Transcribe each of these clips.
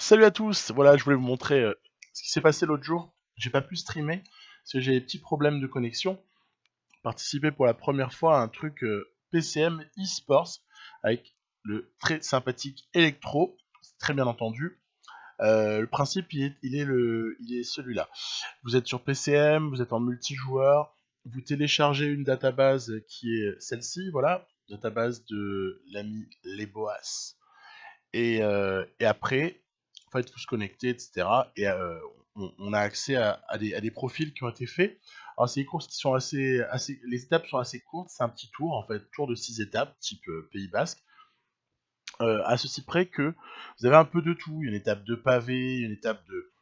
Salut à tous, voilà, je voulais vous montrer ce qui s'est passé l'autre jour. J'ai pas pu streamer parce que j'ai des petits problèmes de connexion. Participer pour la première fois à un truc PCM eSports avec le très sympathique Electro, très bien entendu. Le principe, il est celui-là. Vous êtes sur PCM, vous êtes en multijoueur, vous téléchargez une database qui est celle-ci, voilà, database de l'ami Leboas. Et après, en fait, faut se connecter, etc. Et on a accès à des profils qui ont été faits. Alors, c'est des courses qui sont les étapes sont assez courtes. C'est un petit tour, en fait, tour de 6 étapes, type Pays Basque. À ceci près que vous avez un peu de tout. Une étape de pavé, une étape de.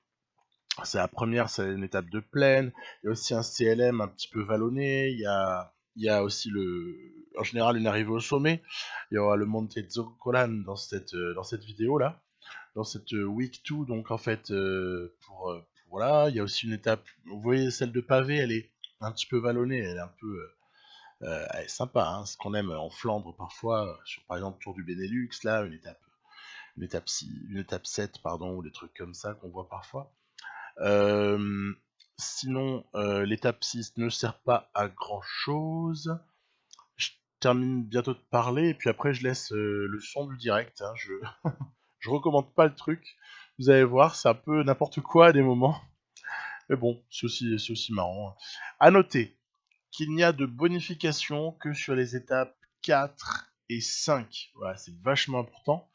C'est la première, c'est une étape de plaine. Il y a aussi un CLM un petit peu vallonné. Il y a aussi en général une arrivée au sommet. Il y aura le Monte Zoccolan dans cette vidéo là dans cette week 2. Donc en fait, voilà, il y a aussi une étape. Vous voyez celle de pavé, elle est un petit peu vallonnée, elle est un peu, elle est sympa, hein, ce qu'on aime en Flandre parfois, sur par exemple Tour du Benelux, là, une étape 7, pardon, ou des trucs comme ça qu'on voit parfois. Euh, Sinon, l'étape 6 ne sert pas à grand chose. Je termine bientôt de parler et puis après je laisse le son du direct, hein. Je recommande pas le truc. Vous allez voir, c'est un peu n'importe quoi à des moments. Mais bon, c'est aussi marrant. À noter qu'il n'y a de bonification que sur les étapes 4 et 5. Voilà, c'est vachement important.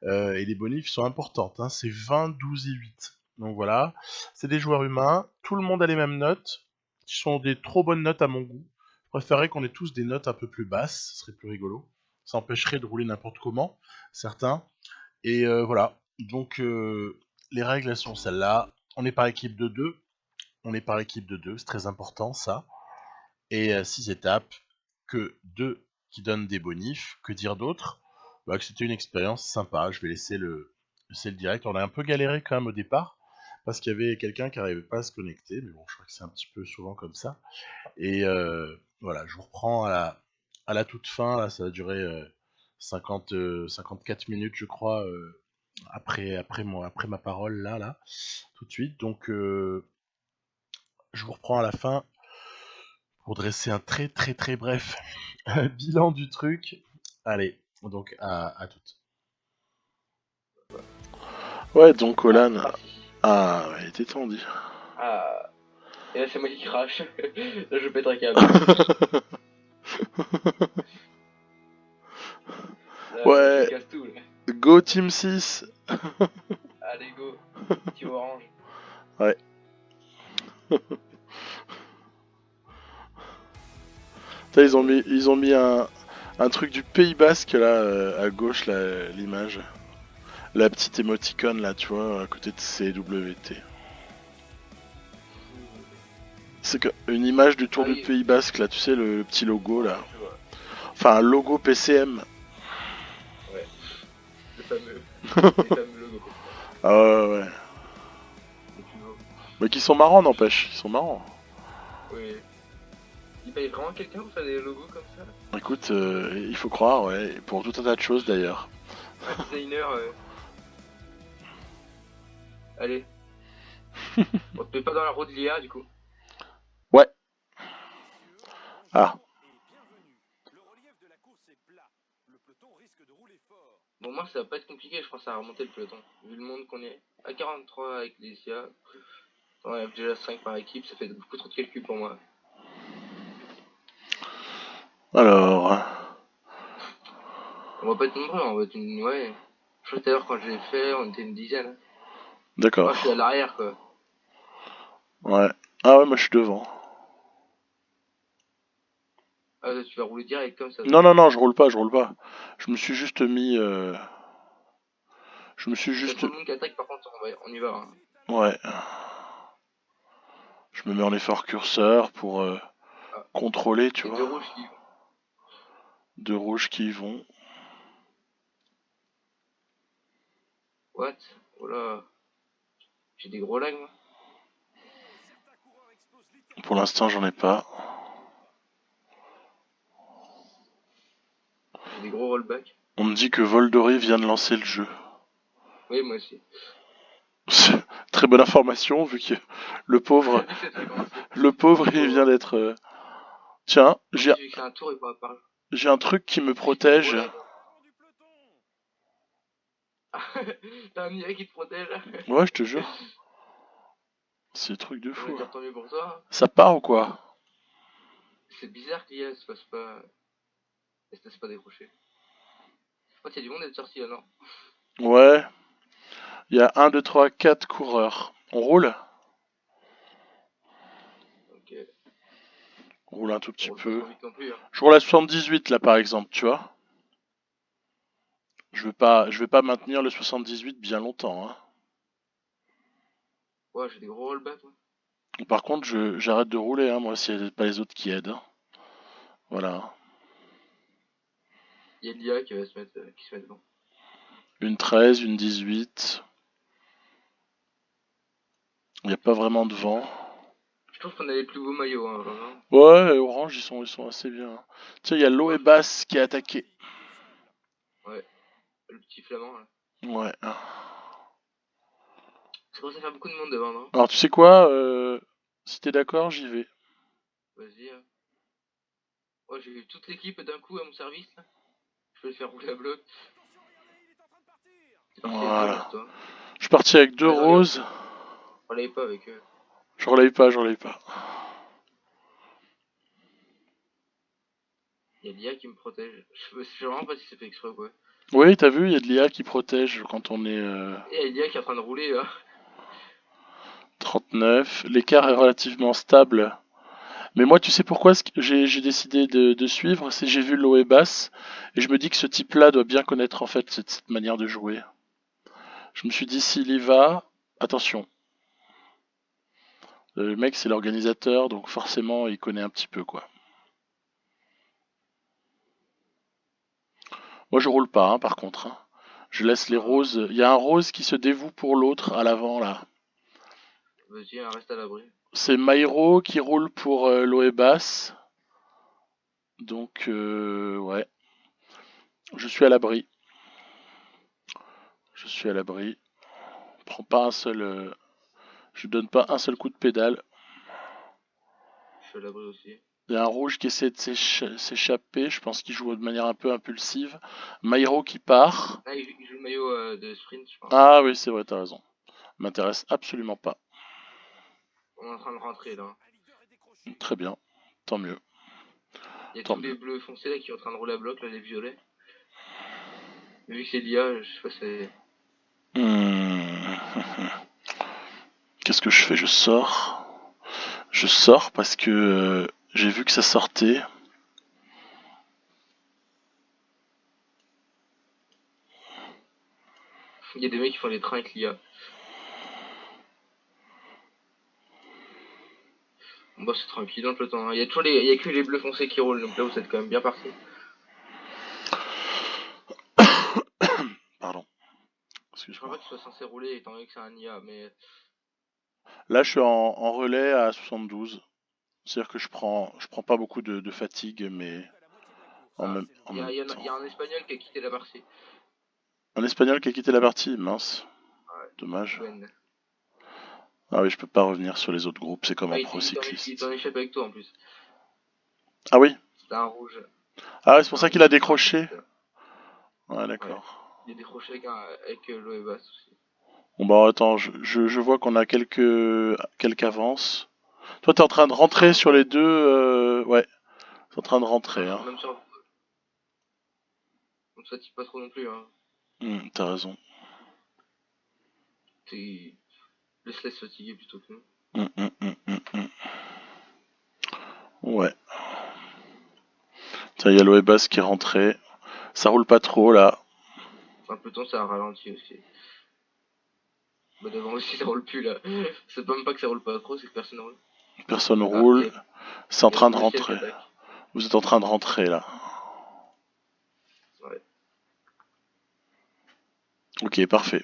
Et les bonifs sont importantes, hein. C'est 20, 12 et 8. Donc voilà, c'est des joueurs humains. Tout le monde a les mêmes notes, qui sont des trop bonnes notes à mon goût. Je préférerais qu'on ait tous des notes un peu plus basses, ce serait plus rigolo. Ça empêcherait de rouler n'importe comment, certains. Et voilà. Donc les règles elles sont celles-là. On est par équipe de 2. On est par équipe de 2, c'est très important ça. Et 6 étapes, que 2 qui donnent des bonifs. Que dire d'autre? Bah, que c'était une expérience sympa. Je vais laisser le direct. On a un peu galéré quand même au départ. Parce qu'il y avait quelqu'un qui n'arrivait pas à se connecter. Mais bon, je crois que c'est un petit peu souvent comme ça. Et voilà, je vous reprends à la toute fin. Là, ça va durer 54 minutes, je crois, après ma parole, là, tout de suite. Donc, je vous reprends à la fin pour dresser un très, très, très bref bilan du truc. Allez, donc à toutes. Ouais, donc Ah, Olan. merci. Ah, ouais, t'es tendu. Ah, et là c'est moi qui crache. Là je pète un câble. Là je Ouais, casse tout là. go Team 6. Allez go. Team Orange. Ouais. Putain, ils ont mis un truc du Pays Basque là, à gauche, là, l'image. La petite émoticône là, tu vois, à côté de CWT. C'est une image du Tour Ah du oui, Pays Basque là, tu sais, le petit logo là. ouais, je vois. Enfin, un logo PCM. Ouais, le fameux. Les fameux logos PCM. Ah ouais, ouais. Les plus beaux. Mais qui sont marrants, n'empêche. Ils sont marrants. Oui. Il paye vraiment quelqu'un pour faire des logos comme ça là. Écoute, il faut croire, ouais. Pour tout un tas de choses d'ailleurs. Un designer. Allez. On te met pas dans la roue de l'IA du coup. Ouais. Ah. Bon, moi ça va pas être compliqué, je pense à remonter le peloton. Vu le monde qu'on est. À 43 avec les IA. On a déjà 5 par équipe, ça fait beaucoup trop de calculs pour moi. Alors. On va pas être nombreux, on va être une. Ouais. Je crois que tout à l'heure quand je l'ai fait, on était une dizaine. Moi je suis à D'accord. l'arrière quoi. Ouais. Ah ouais, moi je suis devant. Ah, tu vas rouler direct comme ça Non, toi. non, non, je roule pas, je roule pas. Je me suis juste mis. Je me suis Il y a juste. trop de monde qui attaque, par contre on y va. Hein. Ouais. Je me mets en effort curseur pour Ah. contrôler, tu Et deux vois. rouges qui y vont. Deux rouges qui y vont. What? Oh là. J'ai des gros lags moi. Pour l'instant, j'en ai pas. J'ai des gros rollbacks. On me dit que Voldori vient de lancer le jeu. Oui, moi aussi. Très bonne information, vu que le pauvre, Vu que ça a commencé. le pauvre, Le il vient pauvre. d'être. Tiens, En plus, vu que c'est un tour, il pourra pas. j'ai un truc qui me Il peut protège. rouler. T'as un IA qui te protège. Ouais, je te jure. C'est un truc de On va fou. dire tant mieux pour toi. Ça part ou quoi? C'est bizarre que l'IA se fasse pas. Elle se laisse pas décrocher. Je crois qu'il y a du monde d'être sorti là, non? Ouais, il y a 1, 2, 3, 4 coureurs. On roule? Ok. On roule un tout On petit roule pas peu. trop vite non plus. Hein. Je roule à 78 là par exemple, tu vois. Je vais pas maintenir le 78 bien longtemps. Hein. Ouais, j'ai des gros rollbacks. Moi. Par contre, j'arrête de rouler, hein, moi, s'il n'y a pas les autres qui aident. Hein. Voilà. Il y a l'IA qui va se mettre, qui se met devant. Une 13, une 18. Il n'y a pas vraiment de vent. Je trouve qu'on a les plus beaux maillots, hein, vraiment. Ouais, Orange, ils sont assez bien. Hein. Tu sais, il y a Ouais, l'Oebas qui est attaqué. ouais, le petit flamand là. Ouais. Ça commence à faire beaucoup de monde devant, non? Alors, tu sais quoi si t'es d'accord, j'y vais. Vas-y. Hein. Ouais, j'ai eu toute l'équipe d'un coup à mon service là. Je vais le faire rouler à bloc. C'est parti avec quoi, Voilà. toi? Je suis parti avec deux Ah non, roses. on l'avait pas avec eux. Je relaye pas, je relaye pas. Il y a l'IA qui me protège. Je sais vraiment pas si c'est fait exprès ou quoi. Oui, t'as vu, il y a de l'IA qui protège quand on est Et il y a l'IA qui est en train de rouler là. 39. L'écart est relativement stable. Mais moi, tu sais pourquoi j'ai décidé de suivre, c'est j'ai vu l'Oebas et je me dis que ce type-là doit bien connaître en fait cette manière de jouer. Je me suis dit s'il y va, attention. Le mec c'est l'organisateur, donc forcément il connaît un petit peu quoi. Moi je roule pas, hein, par contre. Hein. Je laisse les Ah, roses. Il y a un rose qui se dévoue pour l'autre à l'avant là. vas-y, hein, reste à l'abri. C'est Mairo qui roule pour l'Oebas. Donc ouais, je suis à l'abri. Je suis à l'abri. Prends pas un seul. Je donne pas un seul coup de pédale. Je suis à l'abri aussi. Il y a un rouge qui essaie de s'échapper. Je pense qu'il joue de manière un peu impulsive. Mairo qui part. Ah, il joue le maillot de sprint, je pense. Ah oui, c'est vrai, t'as raison. M'intéresse absolument pas. On est en train de rentrer là. Très bien. Tant mieux. Il y a Tant tous les mieux. bleus foncés là qui sont en train de rouler à bloc, là, les violets. Mais vu que c'est l'IA, je sais pas si c'est. Hmm. Qu'est-ce que je fais? Je sors. Je sors parce que j'ai vu que ça sortait. Il y a des mecs qui font les trains avec l'IA. Bon, bah, c'est tranquille dans le peloton. Hein. Il y a que les bleus foncés qui roulent, donc là vous êtes quand même bien parti. Pardon. Je crois pas Excuse-moi. qu'il soit censé rouler étant donné que c'est un IA, mais. Là, je suis en relais à 72. C'est-à-dire que je prends pas beaucoup de fatigue, mais en Il y, a, même il y en a- il temps. y a un espagnol qui a quitté la partie. Un espagnol qui a quitté la partie, mince. Ouais, Dommage. Gwen. Ah oui, je peux pas revenir sur les autres groupes, c'est comme Ah, en il pro-cycliste. t'en échappe avec toi en plus. Ah oui. C'était un rouge. Ah ouais, c'est C'était pour un ça qu'il a rouge qui était en décroché. conducteur. Ouais, Ouais. d'accord. Il a décroché avec l'Oebas aussi. Bon bah attends, je vois qu'on a quelques avances. Toi, t'es en train de Ça rentrer rentre sur là. les deux. Ouais, t'es en train de rentrer, hein. Même sur. On ne fatigue pas trop non plus. Hein. T'as raison. Laisse-les se fatiguer plutôt que nous. Hum. Ouais. Tiens, il y a l'Oebas qui est rentré. Ça roule pas trop là. Un peloton, ça a ralenti aussi. Bah devant aussi, ça roule plus là. C'est même pas que ça roule pas trop, c'est que personne roule. Personne Ah, roule. C'est en y a le train de bleu ciel qui rentrer. attaque. Vous êtes en train de rentrer là. Ouais. Ok, parfait.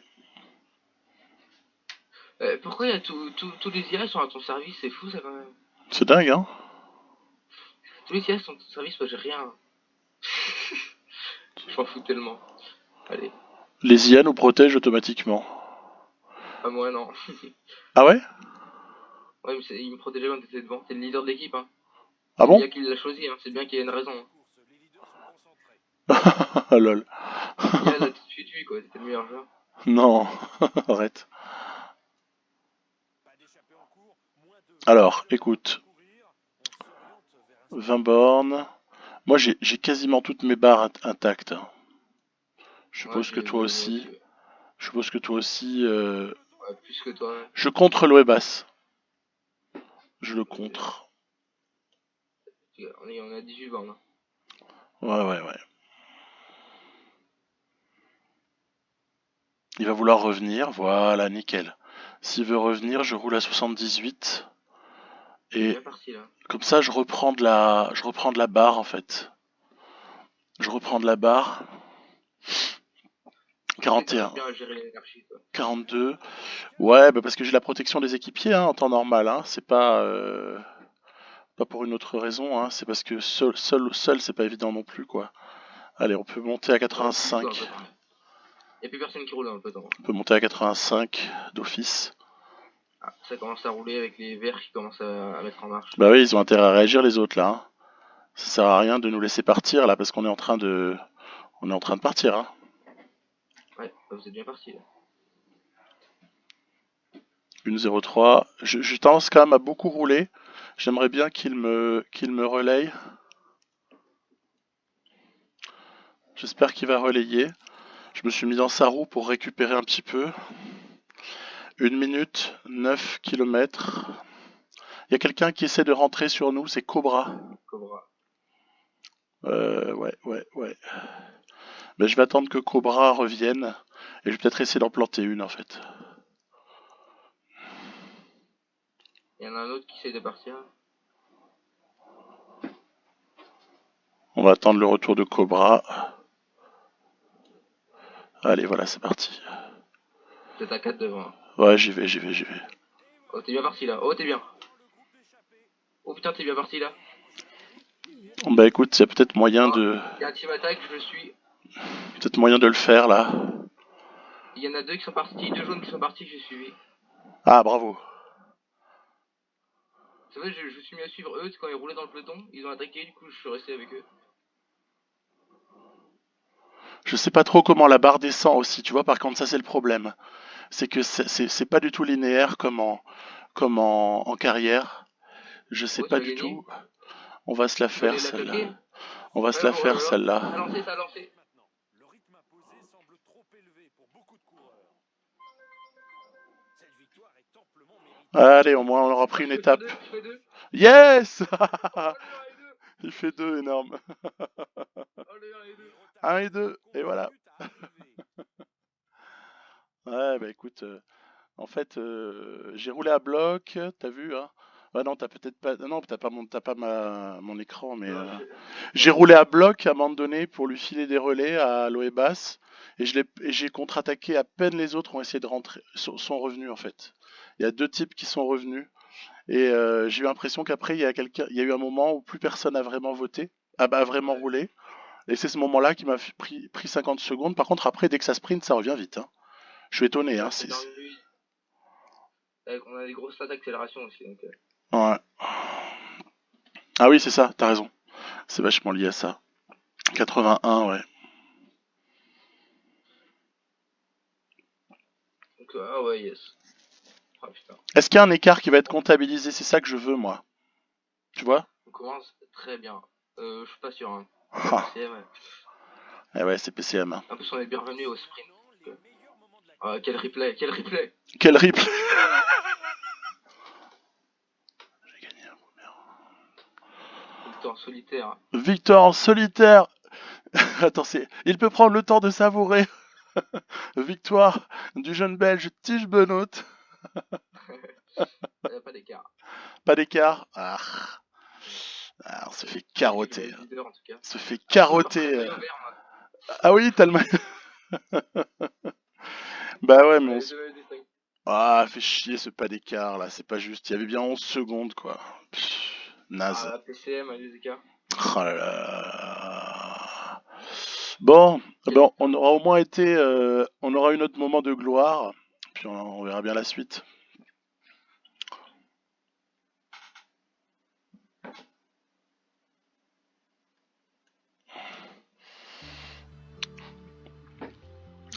Pourquoi il y a tous les IA sont à ton service? C'est fou ça quand même. C'est dingue, hein? Tous les IA sont à ton service, moi j'ai rien. Je m'en fous tellement. Allez. Les IA nous protègent automatiquement. Ah, moi, non. Ah ouais? Ouais, mais il me protégeait quand t'étais devant. T'es le leader de l'équipe, hein. Ah C'est bon? bien qu'il l'a choisi, hein. C'est bien qu'il y ait une raison, hein. Lol. Hier, il a tout de suite eu, quoi. C'était le meilleur joueur. Non, arrête. Alors, écoute, 20 bornes. Moi, j'ai quasiment toutes mes barres intactes, hein. Je Ouais, suppose que toi moi aussi. aussi, ouais. Je suppose que toi aussi. Ouais, plus que toi, ouais. Je contre l'OE basse. Je le Ok. contre. On est à 18 bornes, hein. Ouais. Il va vouloir revenir. Voilà, nickel. S'il veut revenir, je roule à 78. C'est Et bien parti, là. comme ça, je reprends de la barre en fait. Je reprends de la barre. Tu sais que 41, t'arrives bien à gérer l'énergie, toi. 42. Ouais, bah parce que j'ai la protection des équipiers hein, en temps normal. Hein. C'est pas pour une autre raison. Hein. C'est parce que seul, c'est pas évident non plus quoi. Allez, on peut monter à Ça roule plus du tout dans le 85. peloton. Y'a plus personne qui roule dans le peloton. On peut monter à 85 d'office. Ah, ça commence à rouler avec les verts qui commencent à mettre en marche. Bah oui, ils ont intérêt à réagir les autres là. Hein. Ça sert à rien de nous laisser partir là parce qu'on est on est en train de partir. Hein. Ouais, bah, vous êtes bien parti, là. 1,03. Je tendance quand même à beaucoup rouler. J'aimerais bien qu'il me relaye. J'espère qu'il va relayer. Je me suis mis dans sa roue pour récupérer un petit peu. 1 minute, 9 kilomètres. Il y a quelqu'un qui essaie de rentrer sur nous, c'est Cobra. Cobra. Ouais. Mais je vais attendre que Cobra revienne. Et je vais peut-être essayer d'en planter une en fait. Il y en a un autre qui essaie de partir. On va attendre le retour de Cobra. Allez, voilà, c'est parti. Peut-être à 4 devant, hein. Ouais, j'y vais. Oh, t'es bien parti, là. Oh, t'es bien. Oh, putain, t'es bien parti, là. Bah écoute, il y a Oh, il y a un team attack, je suis. peut-être moyen de le faire là. Il y en a deux qui sont partis, deux jaunes qui sont partis que j'ai suivi. Ah, bravo. C'est vrai, je suis mis à suivre eux, c'est quand ils roulaient dans le peloton. Ils ont attaqué, du coup, je suis resté avec eux. Je sais pas trop comment la barre descend aussi, tu vois, par contre, ça c'est le problème. C'est que c'est pas du tout linéaire comme en carrière. Je sais Oh, tu pas vas du gagner. tout. On va se la Tu vas faire aller la celle-là. claquer. On va se la Oh là faire là, celle-là. ça a lancé, ça a lancé. Allez, au moins on aura Oh, pris une je fais étape. deux, je fais deux. Yes. Oh, le 1 et 2. Il fait 2, énorme. Oh, le 1 et 2. 1 et 2, et voilà. Ouais, bah écoute, en fait, j'ai roulé à bloc, t'as vu, hein? Ouais, non, t'as peut-être pas. Non, t'as pas mon écran, mais. Non, J'ai roulé à bloc à un moment donné pour lui filer des relais à l'OE basse et j'ai contre-attaqué à peine les autres ont essayé de rentrer, sont revenus en fait. Il y a deux types qui sont revenus et j'ai eu l'impression qu'après il y a eu un moment où plus personne a vraiment voté, a vraiment ouais. roulé et c'est ce moment-là qui m'a pris 50 secondes. Par contre après dès que ça sprint ça revient vite. Hein. Je suis étonné. Hein, Ouais, c'est dans lui. On a des grosses stats d'accélération aussi, donc. Ouais. Ah oui c'est ça, t'as raison. C'est vachement lié à ça. 81 ouais. Donc, ah ouais, yes. Ah putain. Est-ce qu'il y a un écart qui va être comptabilisé? C'est ça que je veux moi. Tu vois? On commence très bien. Je suis pas sûr, hein. Ah. PCM, ouais. Eh ouais, c'est PCM. Hein. En plus, on est bien revenu au sprint. Donc, ah, quel replay, quel replay. Quel replay. J'ai gagné un Victoire solitaire. Victoire en solitaire. Attends, il peut prendre le temps de savourer. Victoire du jeune belge Tige Benoît. Il n'y a pas d'écart. Pas d'écart. On se fait C'est lui le carotter. leader en tout cas. On se fait Ah, je peux reprendre le carotter. maillot vert, moi. Ah oui, t'as le maillot. Bah ouais, mais on Allez, se... je vais distinguer. Ah, fait chier ce pas d'écart là, c'est pas juste. Il y avait bien 11 secondes quoi. Ah, Naze. la PCM, les écarts. Oh là là. Bon, Quel bon, on écart. aura au moins été, on aura eu notre moment de gloire, puis on verra bien la suite.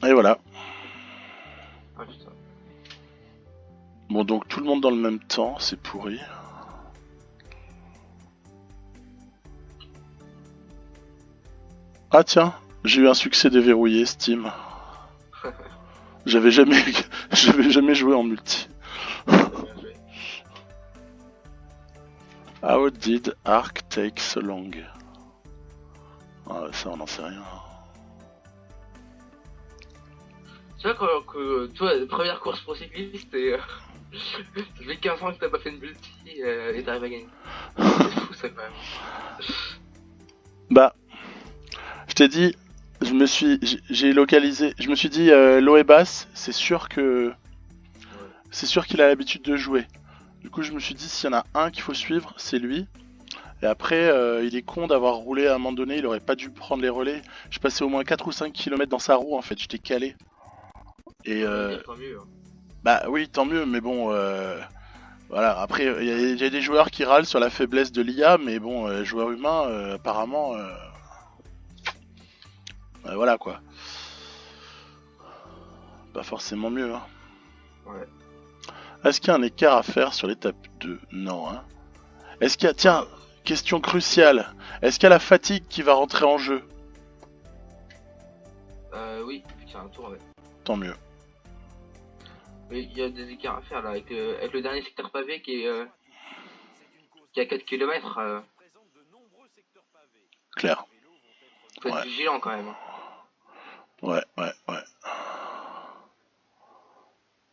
Et voilà. Ah putain. Bon, donc tout le monde dans le même temps, c'est pourri. Ah tiens, j'ai eu un succès déverrouillé Steam. J'avais jamais joué en multi. Bien joué. How did Ark take so long? Ah, ça on n'en sait rien. Tu vois que toi, la première course pro cycliste, et ça fait 15 ans que t'as pas fait une multi et t'arrives à gagner. C'est fou ça quand même. Bah, je t'ai dit, j'ai localisé, je me suis dit l'eau est basse, c'est sûr qu'il a l'habitude de jouer. Du coup, je me suis dit s'il y en a un qu'il faut suivre, c'est lui. Et après, il est con d'avoir roulé à un moment donné, il aurait pas dû prendre les relais. Je passais au moins 4 ou 5 km dans sa roue en fait, j'étais calé. Et Tant mieux. Hein. bah oui, tant mieux, mais bon, voilà. Après, il y a des joueurs qui râlent sur la faiblesse de l'IA, mais bon, joueur humain, apparemment, voilà quoi. Pas forcément mieux. Hein. Ouais. Est-ce qu'il y a un écart à faire sur l'étape 2? Non. Hein. Est-ce qu'il y a... Tiens, question cruciale. Est-ce qu'il y a la fatigue qui va rentrer en jeu? Oui, c'est un tour, ouais. Tant mieux. Mais il y a des écarts à faire là, avec le dernier secteur pavé qui est à 4 km. Clair. Faut être Ouais. vigilant quand même. Ouais.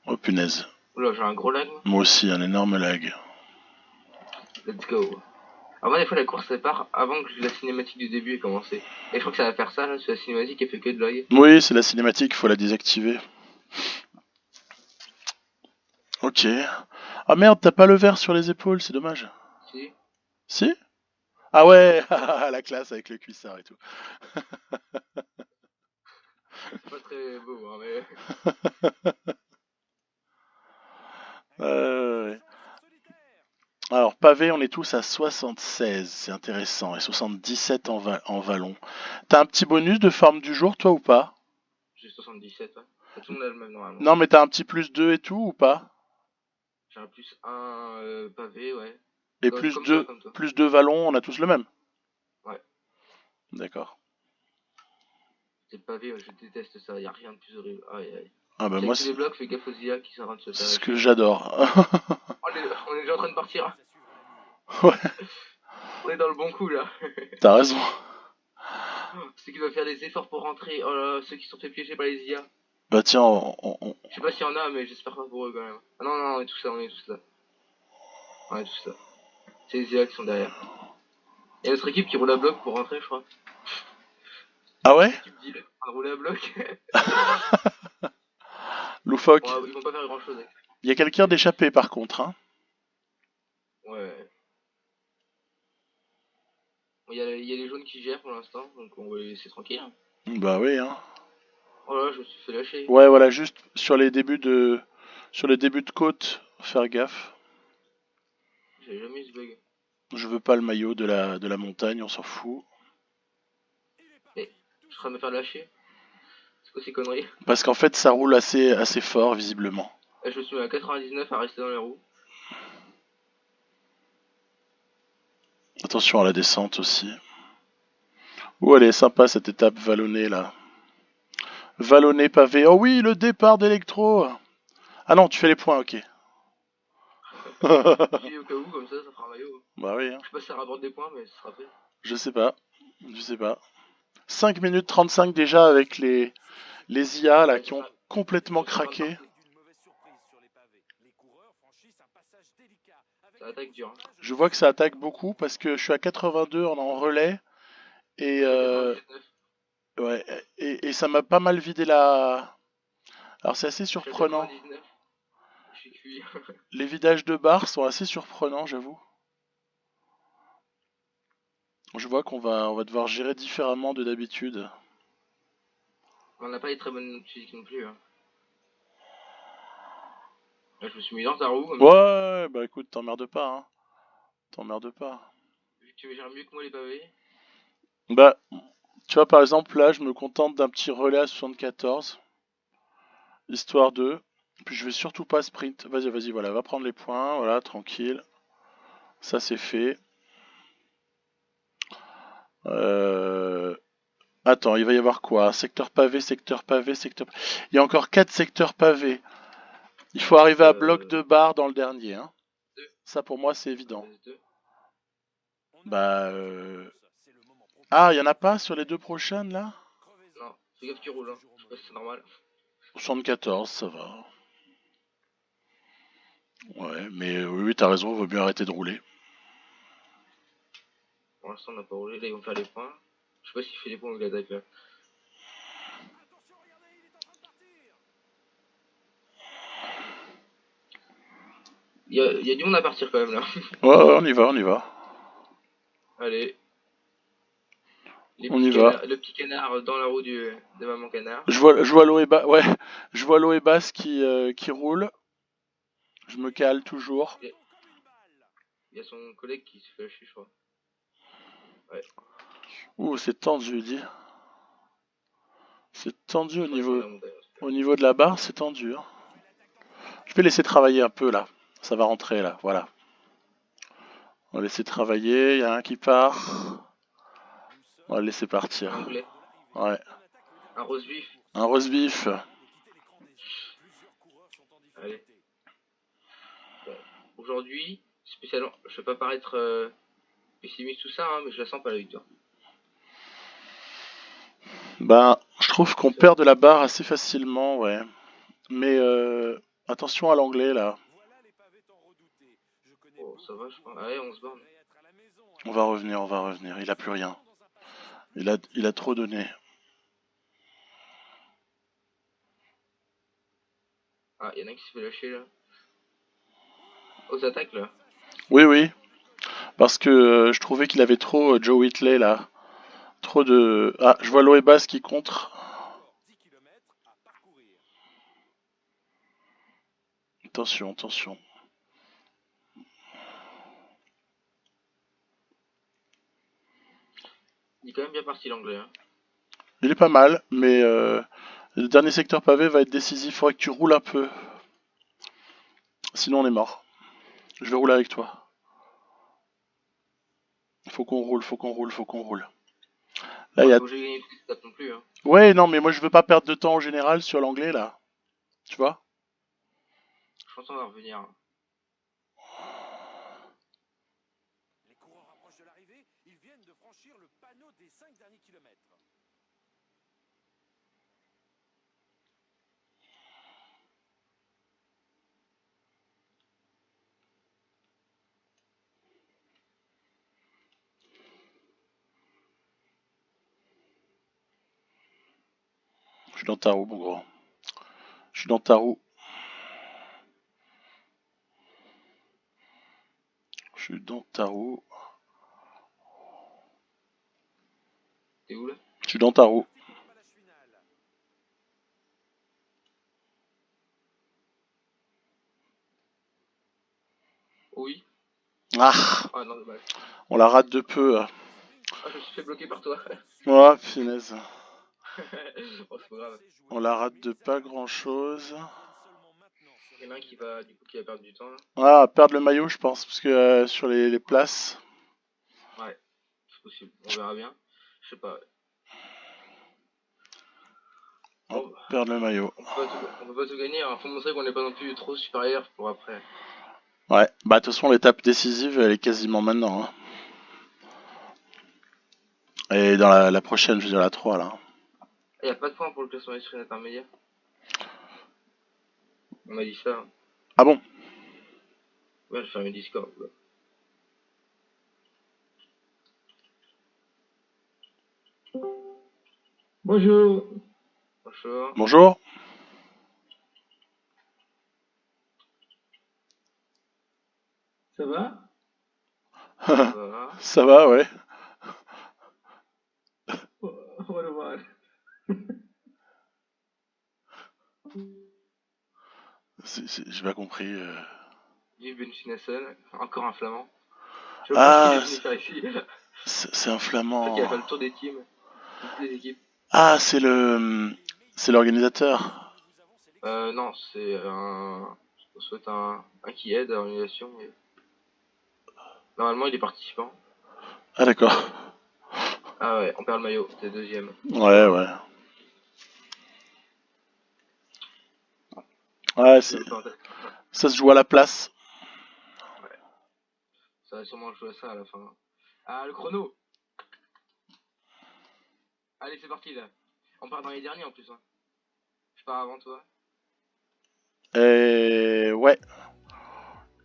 Oh punaise. Oula, j'ai un gros lag. Moi aussi, un énorme lag. Let's go. Alors moi des fois la course elle part avant que la cinématique du début ait commencé. Et je crois que ça va faire ça là, c'est la cinématique qui fait que de lag. Oui, c'est la cinématique, faut la désactiver. Ok. Ah merde, t'as pas le verre sur les épaules, c'est dommage. Si. Si? Ah ouais, la classe avec le cuissard et tout. C'est pas très beau hein, mais... Ouais. Alors, pavé, on est tous à 76, c'est intéressant, et 77 en vallon. T'as un petit bonus de forme du jour, toi, ou pas? J'ai 77 ouais. Tout le monde a le même normalement. Non, mais t'as un petit plus 2 et tout, ou pas? J'ai un plus 1 pavé ouais. Et Comme toi, comme toi. plus 2 vallon, on a tous le même? Ouais. D'accord. C'est le pavé, je déteste ça, y a rien de plus horrible. Aïe aïe. Ah bah C'est moi, avec tous les blocs, fais gaffe aux IA qui sont en train de se c'est faire ce que lâcher. j'adore. On est déjà en train de partir. Ouais, On est dans le bon coup là. t'as raison. Ceux qui doivent faire des efforts pour rentrer, oh là là, ceux qui sont fait piéger par les IA. Bah tiens, Je sais pas s'il y en a, mais j'espère pas pour eux quand même. Ah non, non, on est tous là, on est tous là. On est tous là. C'est les IA qui sont derrière. Il y a notre équipe qui roule à bloc pour rentrer, je crois. Ah ouais? L'équipe dit en train de rouler à bloc. Loufoque. Bon, ils vont pas faire grand chose avec. Il y a quelqu'un d'échappé par contre, hein. Ouais. Bon, y a les jaunes qui gèrent pour l'instant, donc on va les laisser tranquille. Hein. Bah oui, hein. Oh là, je me suis fait lâcher. Ouais, voilà, juste sur les débuts de côte, faire gaffe. J'ai jamais eu ce bug. Je veux pas le maillot de la montagne, on s'en fout. Et je suis en train de me faire lâcher. C'est quoi ces conneries? Parce qu'en fait, ça roule assez fort, visiblement. Là, je me suis mis à 99 à rester dans les roues. Attention à la descente aussi. Ouh, elle est sympa cette étape vallonnée là. Vallonné pavé. Oh oui, le départ d'Electro. Ah non, tu fais les points, ok. J'ai au cas où, comme ça fera un maillot. Bah oui, hein. Je sais pas si ça rapporte des points, mais ça sera fait. Je sais pas. 5 minutes 35 déjà avec les IA là Ouais, qui c'est ont ça. complètement Sur 50 craqué. parties. Ça attaque dur. Hein. Je vois que ça attaque beaucoup parce que je suis à 82 en relais et, Moi, je suis à 99. ouais, et ça m'a pas mal vidé la... Alors c'est assez Je suis à surprenant. 99. Je suis cuit. Les vidages de barres sont assez surprenants, j'avoue. Je vois on va devoir gérer différemment de d'habitude. On n'a pas une très bonne physique non plus. Hein. Là, je me suis mis dans ta roue, comme ça. Ouais, bah écoute, t'emmerdes pas, hein. T'emmerdes pas. Vu que tu gères mieux que moi les pavés. Bah, tu vois, par exemple, là, je me contente d'un petit relais à 74, histoire de. Puis je vais surtout pas sprint. Vas-y, vas-y, voilà, va prendre les points, voilà, tranquille. Ça, c'est fait. Euh... Attends, il va y avoir quoi? Secteur pavé, secteur pavé, secteur. Il y a encore 4 secteurs pavés. Il faut arriver à bloc de barre dans le dernier, hein. Deux. Ça, pour moi, c'est Il en évident. reste deux. Bah, Ah, il y en a pas sur les deux prochaines, là? Non, fais gaffe, tu roules, hein. Je sais pas si c'est normal. 74, ça va. Ouais, mais oui, oui, t'as raison, vaut mieux arrêter de rouler. Pour l'instant, on n'a pas roulé. Là, ils vont faire les points. Je sais pas s'il fait les points ou il attaque là. Il y a du monde à partir quand même là. Ouais, ouais, on y va, on y va. Allez. On y va. Le petit canard dans la roue de maman canard. Je vois Loéba, ouais, je vois Loébas qui roule. Je me cale toujours. Il y a son collègue qui se fait lâcher, je crois. Ouais. Ouh, c'est tendu, dit. C'est tendu Je crois qu'ils sont dans la montagne. au niveau de la barre, c'est tendu, hein. Je vais laisser travailler un peu là. Ça va rentrer là, voilà. On va laisser travailler, il y a un qui part. On va le laisser Un partir. anglais. Ouais. Un rose vif. Un roast beef. Allez. Bon. Aujourd'hui, spécialement, je vais pas paraître pessimiste tout ça, hein, mais je la sens pas la victoire. Ben, je trouve qu'on perd de la barre assez facilement, ouais. Mais attention à l'anglais là. Oh, ça va, je pense. Allez, on se borne. On va revenir, on va revenir. Il a plus rien. Il a trop donné. Ah, il y en a un qui se fait lâcher là. Aux attaques là. Oui, oui. Parce que je trouvais qu'il avait trop Joe Whitley là. Trop de. Ah, je vois Loebas qui contre. Attention, attention. Il est quand même bien parti l'anglais. Hein. Il est pas mal, mais le dernier secteur pavé va être décisif. Il faudrait que tu roules un peu. Sinon, on est mort. Je vais rouler avec toi. Faut qu'on roule, faut qu'on roule, faut qu'on roule. Là, il Ouais, y a. faut que j'ai gagné toutes les étapes non plus. Hein. Ouais, non, mais moi je veux pas perdre de temps en général sur l'anglais là. Tu vois? Je pense qu'on va revenir. Hein. Je suis dans ta roue, mon grand. Je suis dans ta roue. Je suis dans ta roue. T'es où là? Je suis dans ta roue. Oui. Ah, Ah non, dommage. on la rate de peu. Ah, je me suis fait bloquer par toi. Oh, punaise. Oh, c'est pas grave. On la rate de pas grand chose. Il y en a un qui va, du coup, qui va perdre du temps là. Ah, perdre le maillot, je pense, parce que sur les places. Ouais, c'est possible. On verra bien. Je sais pas. On Bon, perd le maillot. on peut pas tout gagner. Hein. Faut montrer qu'on n'est pas non plus trop supérieur pour après. Ouais, bah de toute façon, l'étape décisive, elle est quasiment maintenant, hein. Et dans la prochaine, je veux dire la 3 là. Il n'y a pas de point pour le classement des screens intermédiaire. On m'a dit ça. Hein. Ah bon? Ouais, je ferme le Discord. Là. Bonjour. Bonjour. Bonjour. Ça va? Ça va. Ça va, ouais. Au revoir. J'ai pas compris. Vive Benchinason, encore un flamand. Je sais pas ce qu'il est Ah, venu faire ici. c'est un Je crois qu'il a flamand. fait le tour des teams, de toutes les équipes. Ah, c'est l'organisateur. Non, c'est un. On souhaite un qui aide à l'organisation. Mais... Normalement, il est participant. Ah d'accord. Ah ouais, on perd le maillot, c'est deuxième. Ouais, ouais. Ouais, Je peux en tête. ça se joue à la place. Ouais, ça va sûrement jouer à ça à la fin. Ah, le chrono. Allez, c'est parti là. On part dans les derniers en plus. Hein. Je pars avant toi. Et ouais,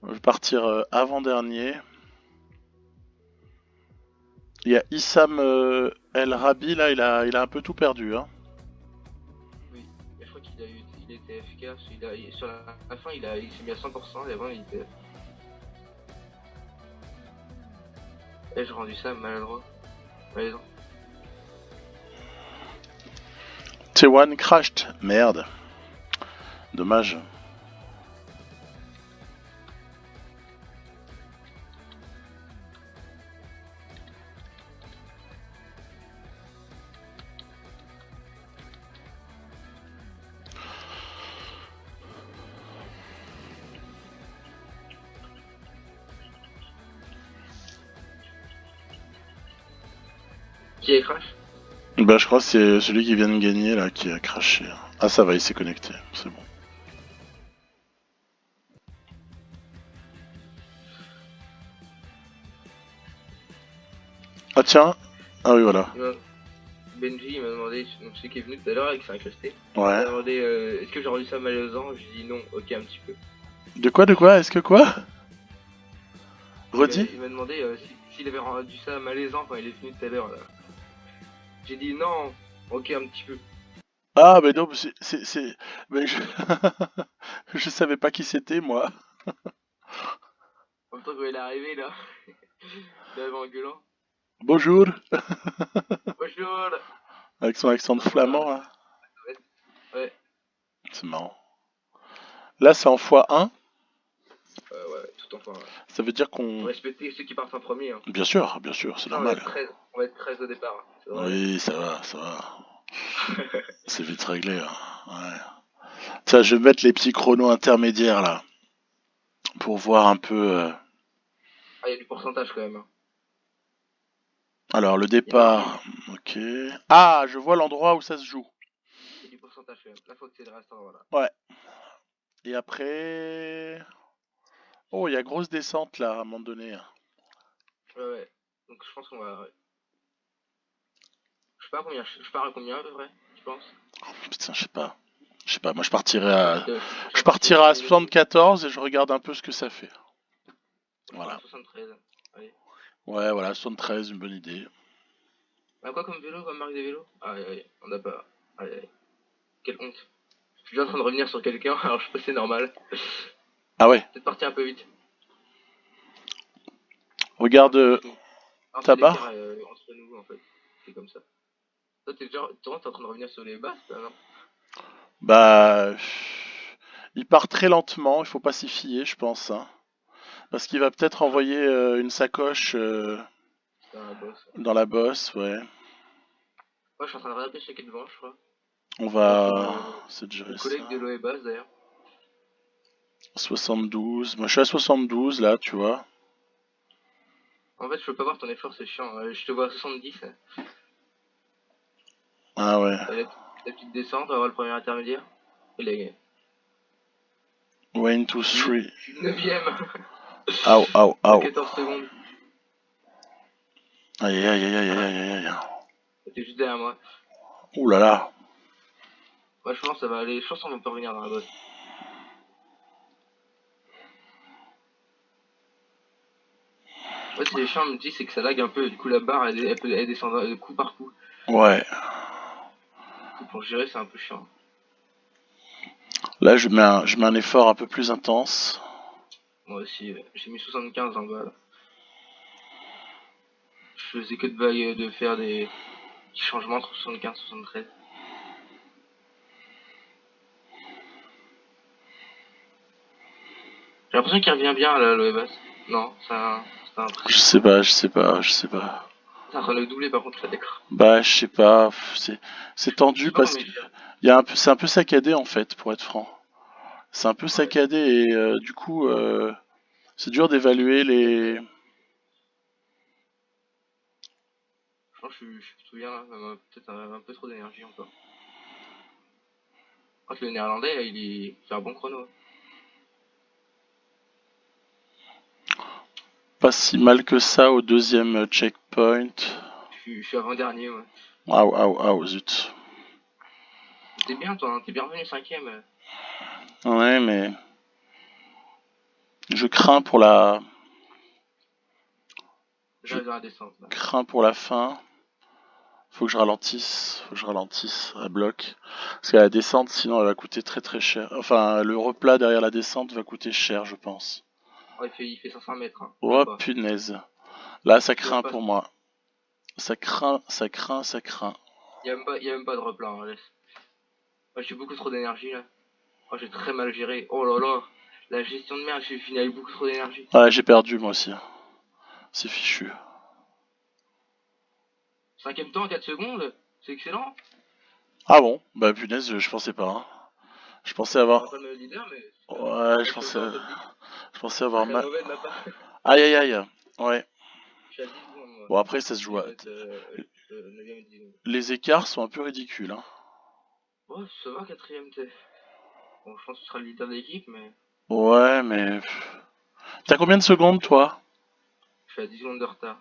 je vais partir avant-dernier. Il y a Issam El Rabi, là, il a un peu tout perdu. Hein. Oui, mais je crois il était efficace. Sur la fin, il s'est mis à 100% et avant, il était. Et j'ai rendu ça maladroit. Malaisant. T1 crashed. Merde. Dommage. Qui est crash? Bah, je crois que c'est celui qui vient de gagner, là, qui a craché. Ah, ça va, il s'est connecté. C'est bon. Ah, tiens. Ah oui, voilà. Benji m'a demandé, donc celui qui est venu tout à l'heure et qui s'est incrusté, il Ouais. m'a demandé est-ce que j'ai rendu ça malaisant. J'ai dit non, ok, un petit peu. De quoi? Est-ce que quoi? Redis? Il m'a demandé s'il avait rendu ça malaisant quand il est venu tout à l'heure là. J'ai dit non, ok, un petit peu. Ah, mais non, mais je savais pas qui c'était, moi. En même temps, quand il est arrivé là, il avait en gueulant. Bonjour. Bonjour. Avec son accent de Ah, voilà. flamand, là. Ouais, C'est marrant. Là, c'est en x1. ouais, tout enfin. Ouais. Ça veut dire Faut qu'on... respecter ceux qui partent en premier. Hein. Bien sûr, c'est Ça, on va normal. être 13, on va être 13 au départ. Hein. Ça devrait Oui, ça va. C'est vite réglé. Hein. Ouais. Tiens, je vais mettre les petits chronos intermédiaires, là. Pour voir un peu... Ah, il y a du pourcentage quand même. Hein. Alors, le Il y en a un. départ... Ok. Ah, je vois l'endroit où ça se joue. Il y a du pourcentage quand même. Là, faut que c'est le restaurant là. Ouais. Et après... Oh, il y a grosse descente, là, à un moment donné. Ouais. Donc je pense qu'on va. Ouais. Je sais pas combien. Je pars à combien à peu près, tu penses? Putain, je sais pas. Moi Je je suis parti à partirai à 6000 aussi. 74 et je regarde un peu ce que ça fait. Je pars à Voilà. 73. Allez. Ouais, voilà, 73, une bonne idée. Bah, quoi comme vélo, comme marque des vélos? Allez, on a pas. Allez. Quelle honte. Je suis déjà en train de revenir sur quelqu'un, alors je sais pas si c'est normal. Ah ouais, Peut-être partir un peu vite. Non, regarde pas du tout. Alors c'est l'écart Tabar. entre nous en fait. C'est comme ça. Toi, t'es en train de revenir sur les basses là, non? Bah, il part très lentement, il faut pas s'y fier, je pense. Hein. Parce qu'il va peut-être envoyer une sacoche C'est un boss. dans la bosse, ouais. Moi, je suis en train de regarder chez qui est devant, je crois. On Je pense que va se le gérer collègue de ça. l'OE basse d'ailleurs. 72. Moi, je suis à 72 là, tu vois. En fait, je peux pas voir ton effort, c'est chiant. Je te vois à 70. Ah ouais. Et la petite descente, on va voir le premier intermédiaire. Il a gagné. One, two, Je three. suis 9ème. De Au. 14 secondes. Aïe, aïe, aïe, aïe, aïe, Ah, aïe, aïe. t'es juste derrière moi. Ouh là là. Moi, je pense que ça va aller. Je pense qu'on peut revenir dans la bosse. En fait, c'est chiant, me dit, c'est que ça lag un peu. Du coup, la barre, elle descend de coup par coup. Ouais. Du coup, pour gérer, c'est un peu chiant. Là, je mets un effort un peu plus intense. Moi aussi, j'ai mis 75 en bas. Là. Je faisais que de faire des petits changements entre 75 et 73. J'ai l'impression qu'il revient bien là, le Ebas. Non, c'est un Je précis. sais pas, je sais pas, je sais pas. C'est en train de le doubler par contre, la décor. Bah, je sais pas. C'est Je sais tendu pas parce comment que il gère. c'est un peu saccadé en fait, pour être franc. C'est un peu Ouais. saccadé et du coup, c'est dur d'évaluer les. Je pense que je suis plutôt bien là, peut-être un peu trop d'énergie encore. Je crois que le néerlandais, là, il fait un bon chrono. Pas si mal que ça au deuxième checkpoint. Je suis avant-dernier, ouais. Zut. T'es bien, toi, hein, t'es bien revenu cinquième. Ouais, mais je crains pour la, je J'arrive dans la descente, là. crains pour la fin. Faut que je ralentisse à bloc. Parce qu'à la descente, sinon elle va coûter très très cher. Enfin, le replat derrière la descente va coûter cher, je pense. Oh, il fait 500 mètres, hein. Même Oh pas. punaise. Là, ça Il y a même craint pas, pour moi. Ça craint, ça craint, ça craint. il y a même pas de replat, hein, laisse. Oh, j'ai beaucoup trop d'énergie, là. Oh, j'ai très mal géré. Oh là là. La gestion de merde, j'ai fini avec beaucoup trop d'énergie. Ouais, j'ai perdu moi aussi. C'est fichu. Cinquième temps, 4 secondes. C'est excellent. Ah bon? Bah punaise, je pensais pas. Hein. Je pensais On va avoir. pas le leader, mais Ouais, moi, je suis encore en top 10. je pensais avoir Très mal. mauvais de ma part. Aïe aïe aïe. Ouais. Je suis à 10 secondes, moi. Bon après ça se joue. Il reste 9ème et 10ème. Les écarts sont un peu ridicules. Hein. Oh, ça va, 4ème, t'es. Bon, je pense que tu seras le leader de l'équipe, mais Ouais, mais t'as combien de secondes toi? je suis à 10 secondes de retard.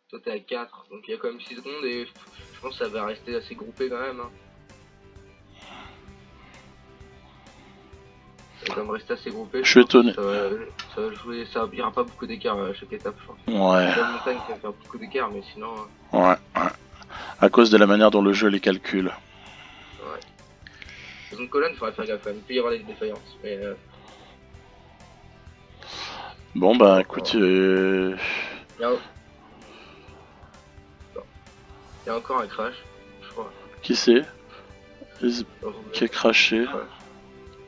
Toi, t'es à 4, donc il y a quand même 6 secondes et je pense que ça va rester assez groupé quand même. Hein. Ça va quand même rester assez groupé. Je suis Je pense que étonné. ça va jouer, il n'y aura pas beaucoup d'écart à chaque étape, je pense. Ouais. C'est la montagne qui va faire beaucoup d'écart, mais sinon, Ouais. À cause de la manière dont le jeu les calcule. ouais. Dans une colonne, il faudrait faire gaffe quand même. Il peut y avoir des défaillances, mais Bon bah écoute, il y a, il y a encore un crash, je crois. qui c'est Dans qui a craché? crash.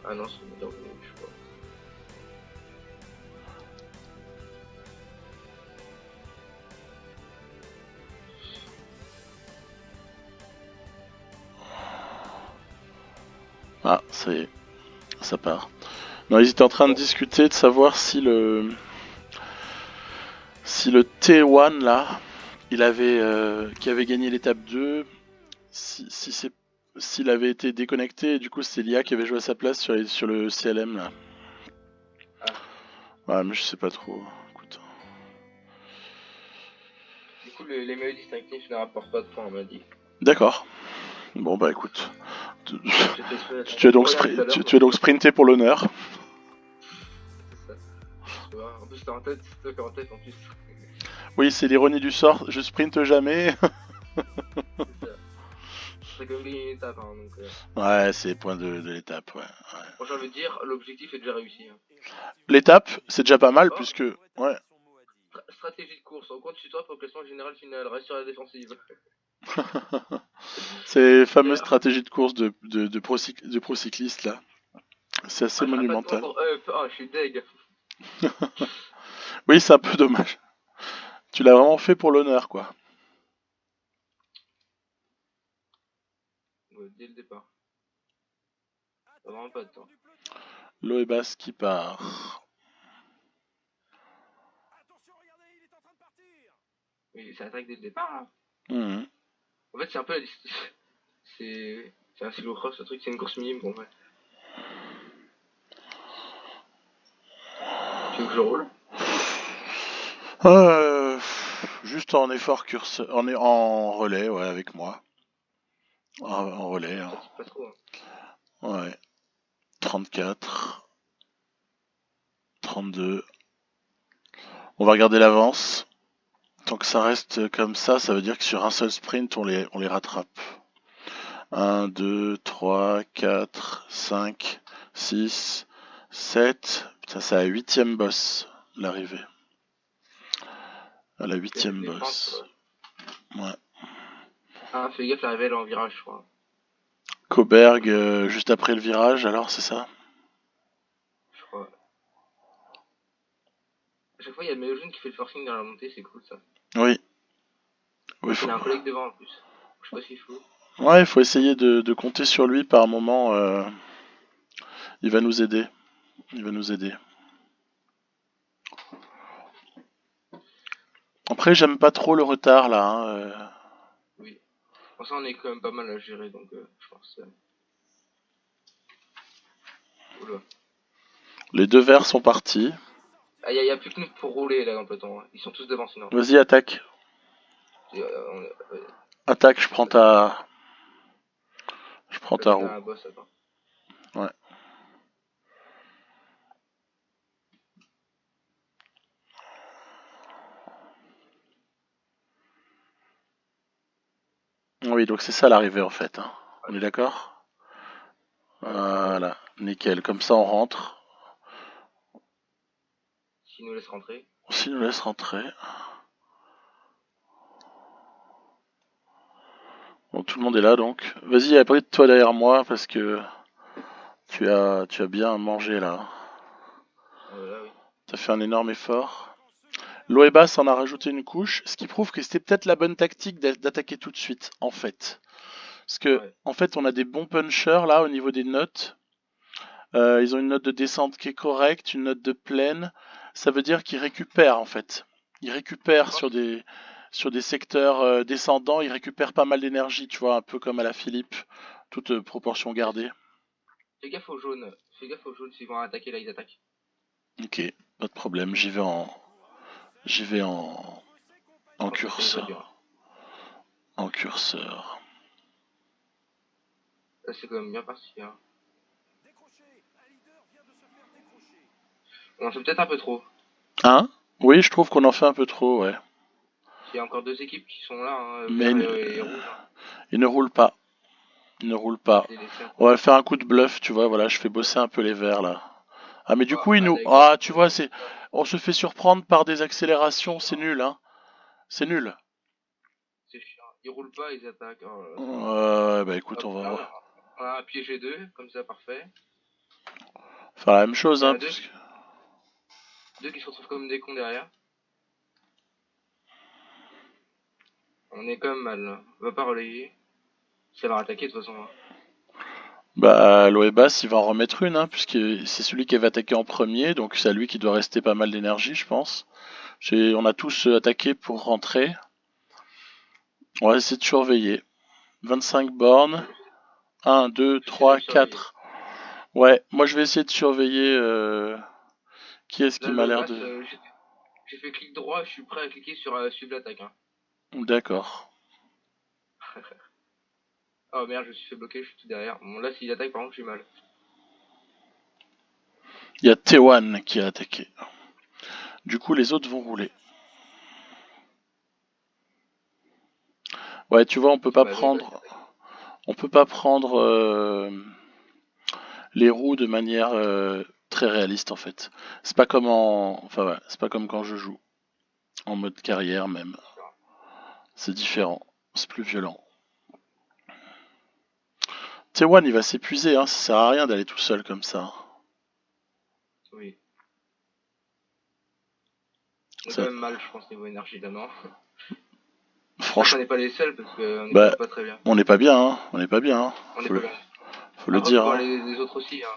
Ah non, c'est dans je crois. Ah, ça y est, ça part. Non, ils étaient en train de discuter de savoir si le T1 là, qui avait gagné l'étape 2, s'il avait été déconnecté et du coup c'est l'IA qui avait joué à sa place sur le CLM là. Ah. Ouais, mais je sais pas trop. Écoute. Du coup, les maillots distinctifs ne rapportent pas de points, on m'a dit. D'accord. Bon bah écoute. J'ai fait exprès Tu as donc, pour rien tout à l'heure, tu as donc sprinté pour l'honneur. c'est ça. Tu vois, en plus, t'es en tête, c'est toi qui es en tête en plus. Oui, c'est l'ironie du sort, je sprinte jamais. C'est ça. T'as quand même gagné une étape, hein, donc. Ouais, c'est les points de l'étape, ouais. Moi, j'ai envie de dire, l'objectif est déjà réussi. Hein. L'étape, c'est déjà pas mal Oh, puisque... Ouais. stratégie de course, on compte sur toi pour le classement général final, reste sur la défensive. Ces fameuses D'ailleurs, stratégies de course de pro cyclistes là. C'est assez j'aurais pas de points monumental. pour up, oh, je suis deg. Oui, c'est un peu dommage. Tu l'as vraiment fait pour l'honneur, quoi. Ouais, dès le départ. T'as vraiment pas de temps. Loebas qui part. Mais ça attaque dès le départ, là. Mhm. En fait, c'est un peu la c'est un cyclocross, le truc, c'est une course minime qu'on fait. Tu veux que je roule? Juste en effort curseur, en relais, ouais, avec moi. En relais, hein. Pratique pas trop. Hein. Ouais. 34, 32. On va regarder l'avance. Tant que ça reste comme ça veut dire que sur un seul sprint, on les rattrape. 1, 2, 3, 4, 5, 6, 7. Putain, c'est à la 8ème boss, l'arrivée. À la 8ème boss. Ouais. Ah, fais gaffe, l'arrivée elle est en virage, je crois. Coburg, juste après le virage, alors, c'est ça? Je crois. chaque fois, il y a le maillot jaune qui fait le forcing dans la montée, c'est cool ça. Oui. Il Oui, a un collègue devant en plus. Je sais pas s'il faut. Ouais, il faut essayer de compter sur lui par moment. Il va nous aider. Il va nous aider. Après, j'aime pas trop le retard là. Oui. Pour ça, on est quand même pas mal à gérer, donc je pense. Oula. Les deux verts sont partis. Ah, y a plus que nous pour rouler là dans le peloton. Hein. Ils sont tous devant sinon. Vas-y, attaque. Attaque, je prends ta. Je prends ta Vas-y, roue. t'as un boss, attends. Ouais. Oui, donc c'est ça l'arrivée en fait. Hein. On est d'accord? Ouais, ouais. Voilà, nickel. Comme ça, on rentre. S'ils nous laissent rentrer. S'il nous laisse rentrer. Bon, tout le monde est là donc. Vas-y, abrite-toi derrière moi parce que tu as bien mangé là. Là, oui. T'as fait un énorme effort. Loebas en a rajouté une couche, ce qui prouve que c'était peut-être la bonne tactique d'attaquer tout de suite, en fait. Parce que, Ouais. en fait, on a des bons punchers là au niveau des notes. Ils ont une note de descente qui est correcte, une note de plaine. Ça veut dire qu'ils récupèrent en fait. Ils Tu récupèrent penses sur des secteurs descendants, ils récupèrent pas mal d'énergie, tu vois, un peu comme à la Philippe, toute proportion gardée. Fais gaffe aux jaunes. Fais gaffe aux jaunes s'ils vont attaquer là, ils attaquent. Ok, pas de problème, j'y vais en Oh putain, il est pas dur. curseur, en curseur. Là, c'est quand même bien parti. Hein. On en fait peut-être un peu trop. Hein? Oui, je trouve qu'on en fait un peu trop, ouais. Il y a encore deux équipes qui sont là, hein, Mais vert et rouge. Hein. il ne roule pas, il ne roule pas. Je l'ai laissé un On peu. va faire un coup de bluff, tu vois, voilà, je fais bosser un peu les verts là. Ah mais du Oh, coup, il nous... allez, Ah, tu on vois, est c'est... On se fait surprendre par des accélérations, c'est nul, hein. C'est nul. c'est chiant. Ils roulent pas, ils attaquent. Oh là là. Bah écoute, Hop, on va là, voir. on a un piégé 2, comme ça, parfait. Faire la même chose, Il y en hein, a deux, puisque... deux qui se retrouvent comme des cons derrière. On est quand même mal. Là. On va pas relayer. Ça va attaquer de toute façon. Hein. Bah, Loebas, il va en remettre une, hein, puisque c'est celui qui avait attaqué en premier, donc c'est à lui qui doit rester pas mal d'énergie, je pense. On a tous attaqué pour rentrer. On va essayer de surveiller. 25 bornes. 1, 2, J'essaie de 3, le surveiller. 4. Ouais, moi je vais essayer de surveiller qui est-ce qui Là, m'a le l'air bass, de... j'ai fait clic droit, je suis prêt à cliquer sur suivre l'attaque. Hein. D'accord. Oh merde, je me suis fait bloquer, je suis tout derrière. Bon, là, s'il attaque, par contre, j'ai mal. Il y a T1 qui a attaqué. Du coup, les autres vont rouler. Ouais, tu vois, on peut pas prendre les roues de manière très réaliste en fait. C'est pas comme enfin ouais, c'est pas comme quand je joue en mode carrière même. C'est différent, c'est plus violent. T1 il va s'épuiser, hein, ça sert à rien d'aller tout seul comme ça. Oui. On est quand Ça- même mal, je pense, niveau énergie là, non. J'espère qu'on franchement, n'est pas les seuls parce qu'on est quand bah même pas très bien. on n'est pas bien, hein, on n'est pas bien, hein. On n'est pas bien. Faut le Après, faut dire. voir Hein. les autres aussi. Hein.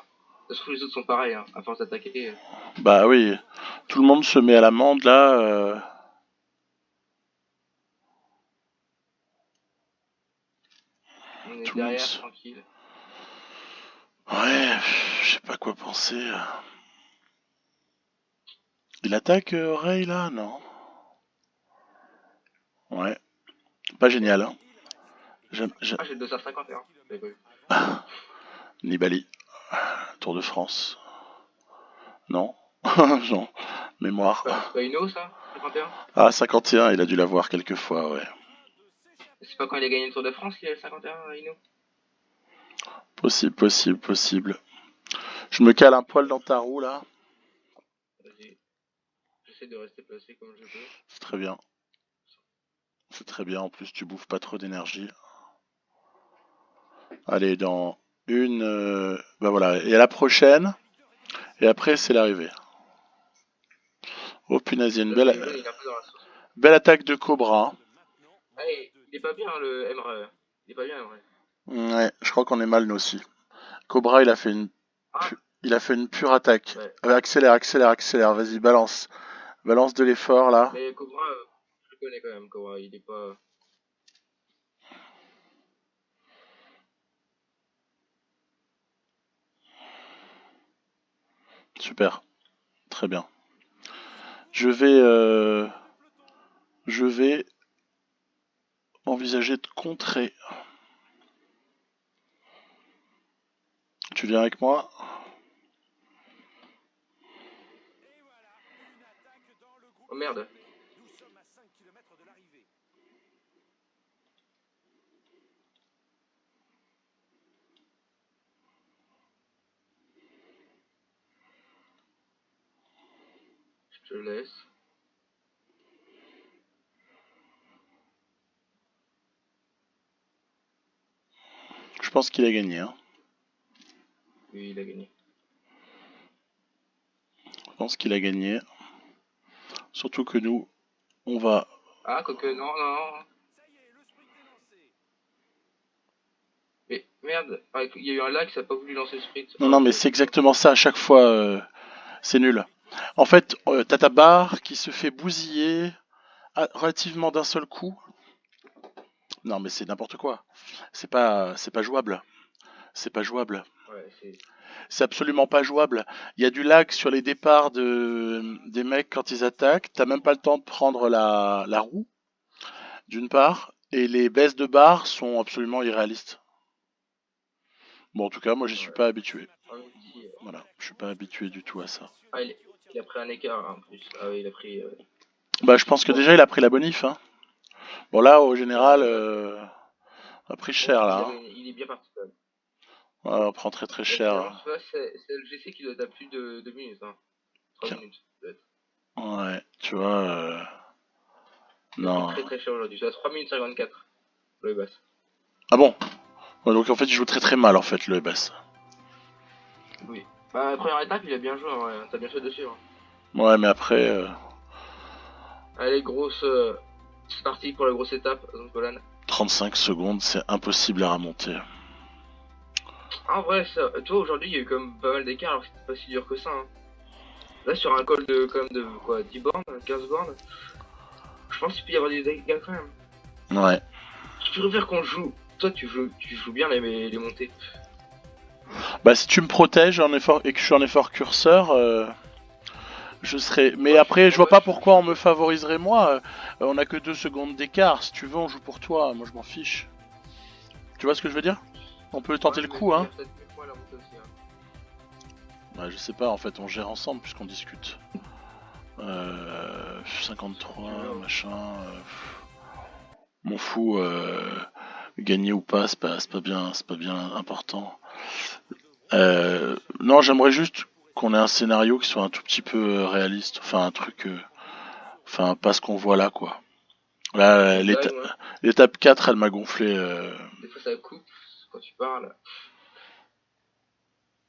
Ça se trouve, les autres sont pareils. Hein. À force d'attaquer, Bah oui, tout le monde se met à l'amende là. on est Tout le monde derrière, se... tranquille. Ouais, je sais pas quoi penser. Il attaque Ray là, non? Ouais, pas génial. Hein. Ah, j'ai le 251. J'avais pas vu. Nibali, Tour de France. Non? Non. Mémoire. C'est pas Uno, ça 51. Ah, 51, il a dû l'avoir quelques fois, ouais. C'est pas quand il a gagné le Tour de France qu'il a le 51, Uno. Possible, possible, possible. Je me cale un poil dans ta roue, là. Vas-y. J'essaie de rester placé comme je peux. C'est très bien. C'est très bien, en plus, tu bouffes pas trop d'énergie. Allez, dans une... Bah voilà, et à la prochaine. Et après, c'est l'arrivée. Oh punaise, il y a une Là, le jaune, il est un peu dans la sauce. belle attaque de Cobra. Ah, il est pas bien, le Emre. Il est pas bien, Emre. Ouais, je crois qu'on est mal nous aussi. Cobra, Ah, il a fait une pure attaque. ouais. Accélère, accélère, accélère. Vas-y, balance. Balance de l'effort là. Mais Cobra, je le connais quand même, Cobra. Il est pas. Super, très bien. Je vais envisager de contrer. Tu viens avec moi? Oh merde. Je te laisse. Je pense qu'il a gagné. Hein. Oui, il a gagné. Je pense qu'il a gagné. Surtout que nous, on va... Ah, quoique, non, non. Mais merde, ah, il y a eu un lag, ça a pas voulu lancer le sprint. Non, non, mais c'est exactement ça à chaque fois. C'est nul. En fait, t'as ta barre qui se fait bousiller relativement d'un seul coup. Non, mais c'est n'importe quoi. C'est pas jouable. C'est pas jouable. Ouais, c'est. C'est absolument pas jouable. Il y a du lag sur les départs des mecs quand ils attaquent. T'as même pas le temps de prendre la roue, d'une part. Et les baisses de barres sont absolument irréalistes. Bon, en tout cas, moi, j'y suis Ouais. pas habitué. Un petit. Voilà, je suis pas habitué du tout à ça. Ah, il a pris un écart hein, en plus. Ah oui, il a pris. Bah, je pense que Bon, déjà, il a pris la bonif. Hein. Bon, là, au général, bah, on a pris bon, cher, là. Hein. il est bien parti quand même. Ouais, on prend très très Et cher. finalement, tu vois, c'est le GC qui doit être à plus de 2 minutes. Hein. 3 Tiens. minutes, peut-être. Ouais, tu vois. Il a pris Non. très très cher aujourd'hui. Tu vois, 3 minutes 54. Le basse. Ah bon? Ouais, donc en fait, il joue très très mal, en fait, le Ebas. Oui. Bah, la première étape, il a bien joué. Hein. T'as bien fait dessus. Hein. Ouais, mais après. Allez, grosse. C'est parti pour la grosse étape, Zonkolan. 35 secondes, c'est impossible à remonter. En vrai, ça, tu vois, aujourd'hui, il y a eu quand même pas mal d'écart, alors que c'était pas si dur que ça. Hein. Là, sur un call de, quand même de quoi, 10 bornes, 15 bornes, je pense qu'il peut y avoir des dégâts quand même. Ouais. Je préfère qu'on joue. Toi, tu joues bien les montées. Bah, si tu me protèges en effort, et que je suis en effort curseur, je serais. Mais Moi, après, je vois pas pourquoi on me je- favoriserait moi. On a que 2 secondes d'écart. Si tu veux, on joue pour toi. Moi, je m'en fiche. Tu vois ce que je veux dire? On peut Moi, tenter le je me coup, fais hein. peut-être mieux que moi la montée aussi. Hein. Bah, je sais pas, en fait, on gère ensemble puisqu'on discute. 53, machin. M'en fous. Gagner ou pas, c'est pas bien important. Non, j'aimerais juste qu'on ait un scénario qui soit un tout petit peu réaliste. Enfin, un truc. Enfin, pas ce qu'on voit là, quoi. Là, Une blague, moi. l'étape 4, elle m'a gonflé. Des fois, ça coupe quand tu parles.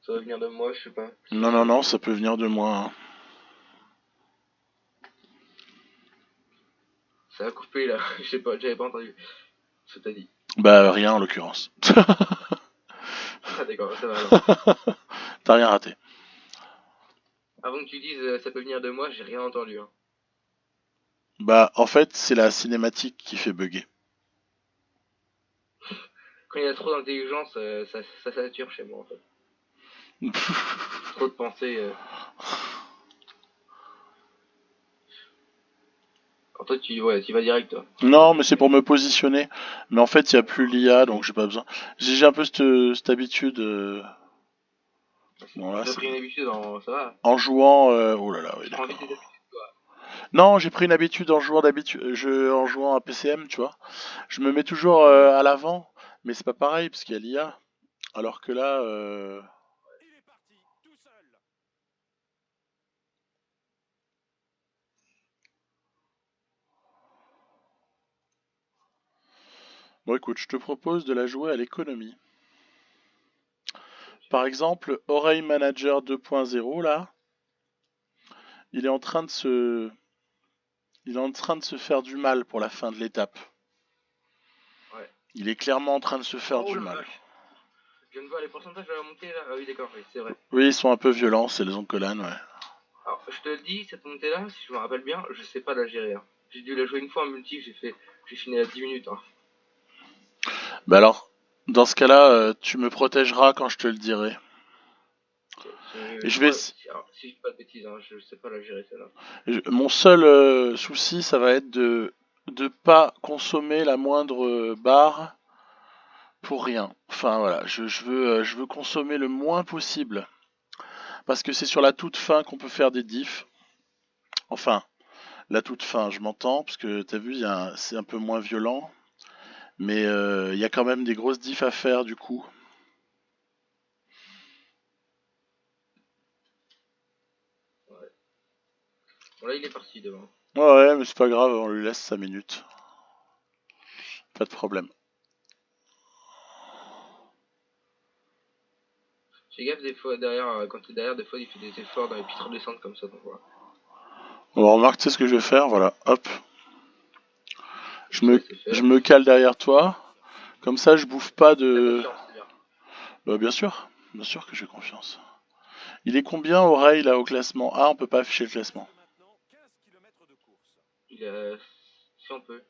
Ça va venir de moi, je sais pas. Non, non, non, ça peut venir de moi. Hein. Ça a coupé là. Je sais pas, j'avais pas entendu ce que t'as dit. Bah, rien en l'occurrence. Ah, d'accord, ça va alors. T'as rien raté. Avant que tu dises ça peut venir de moi, j'ai rien entendu. Hein. Bah, en fait, c'est la cinématique qui fait bugger. Quand il y a trop d'intelligence, ça sature chez moi en fait. Trop de pensées. En toi, tu vas direct toi. Non, mais c'est pour me positionner. Mais en fait, il n'y a plus l'IA, donc j'ai pas besoin. J'ai un peu cette habitude. Bon, là, T'as pris une habitude, ça va. en jouant. Oh là là, oui, Tu prends vite d'accord. tes habitudes, toi. Non, j'ai pris une habitude en jouant en jouant à PCM, tu vois. Je me mets toujours à l'avant, mais c'est pas pareil parce qu'il y a l'IA. Alors que là, bon, écoute, je te propose de la jouer à l'économie. Par exemple, Oreille Manager 2.0 là, il est en train de se, il est en train de se faire du mal pour la fin de l'étape. Ouais. Il est clairement en train de se faire Oh du la mal. vache. Je ne vois les pourcentages de la montée là. Ah oui, d'accord, oui, c'est vrai. Oui, ils sont un peu violents, c'est les oncolan, ouais. Alors, je te le dis, cette montée là, si je me rappelle bien, je sais pas la gérer. Hein. J'ai dû la jouer une fois en multi, j'ai fini à 10 minutes. Hein. Bah alors, dans ce cas-là, tu me protégeras quand je te le dirai. Et je vais, Si je dis pas de bêtises, hein, je sais pas la gérer celle-là. mon seul souci, ça va être de pas consommer la moindre barre pour rien. Enfin voilà, je veux consommer le moins possible parce que c'est sur la toute fin qu'on peut faire des diffs. Enfin, la toute fin, je m'entends parce que t'as vu, c'est un peu moins violent, mais il y a quand même des grosses diffs à faire du coup. Ouais. Bon là il est parti devant. Ouais, mais c'est pas grave, on lui laisse 5 minutes. Pas de problème. Fais gaffe des fois derrière, quand t'es derrière, des fois il fait des efforts dans les petites descentes comme ça, donc voilà. On remarque, tu sais ce que je vais faire, voilà, hop. Ça c'est Je fait. me cale derrière toi, comme ça je bouffe pas T'as de... confiance, c'est bien. Bah, bien sûr que j'ai confiance. Il est combien Oreille là au classement? Ah, on peut pas afficher le classement. Il a... Si on peut.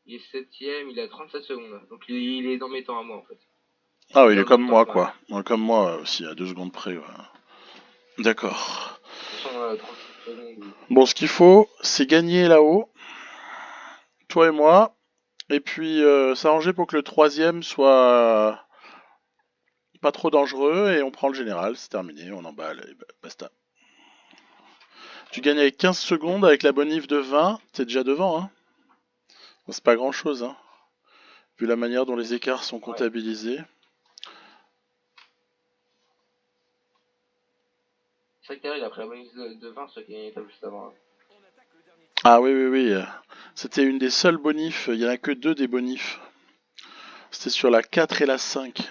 Il est 7ème, il a 37 secondes. Donc il est dans mes temps à moi en fait. Ah oui, Il il est est en dessous comme de temps moi quand même. quoi. Ouais, comme moi aussi, à 2 secondes près. Ouais. D'accord. De toute façon, 37 secondes. Bon, ce qu'il faut, c'est gagner là-haut, toi et moi, et puis s'arranger pour que le troisième soit pas trop dangereux, et on prend le général, c'est terminé, on emballe, et basta. Tu gagnes avec 15 secondes, avec la bonif de 20, t'es déjà devant, hein. C'est pas grand-chose, hein, vu la manière dont les écarts sont Ouais. comptabilisés. C'est vrai que derrière il a pris la bonus de 20, ce qui est juste avant. Hein. Ah oui, oui, oui. C'était une des seules bonifs, il y en a que deux des bonifs. C'était sur la 4 et la 5.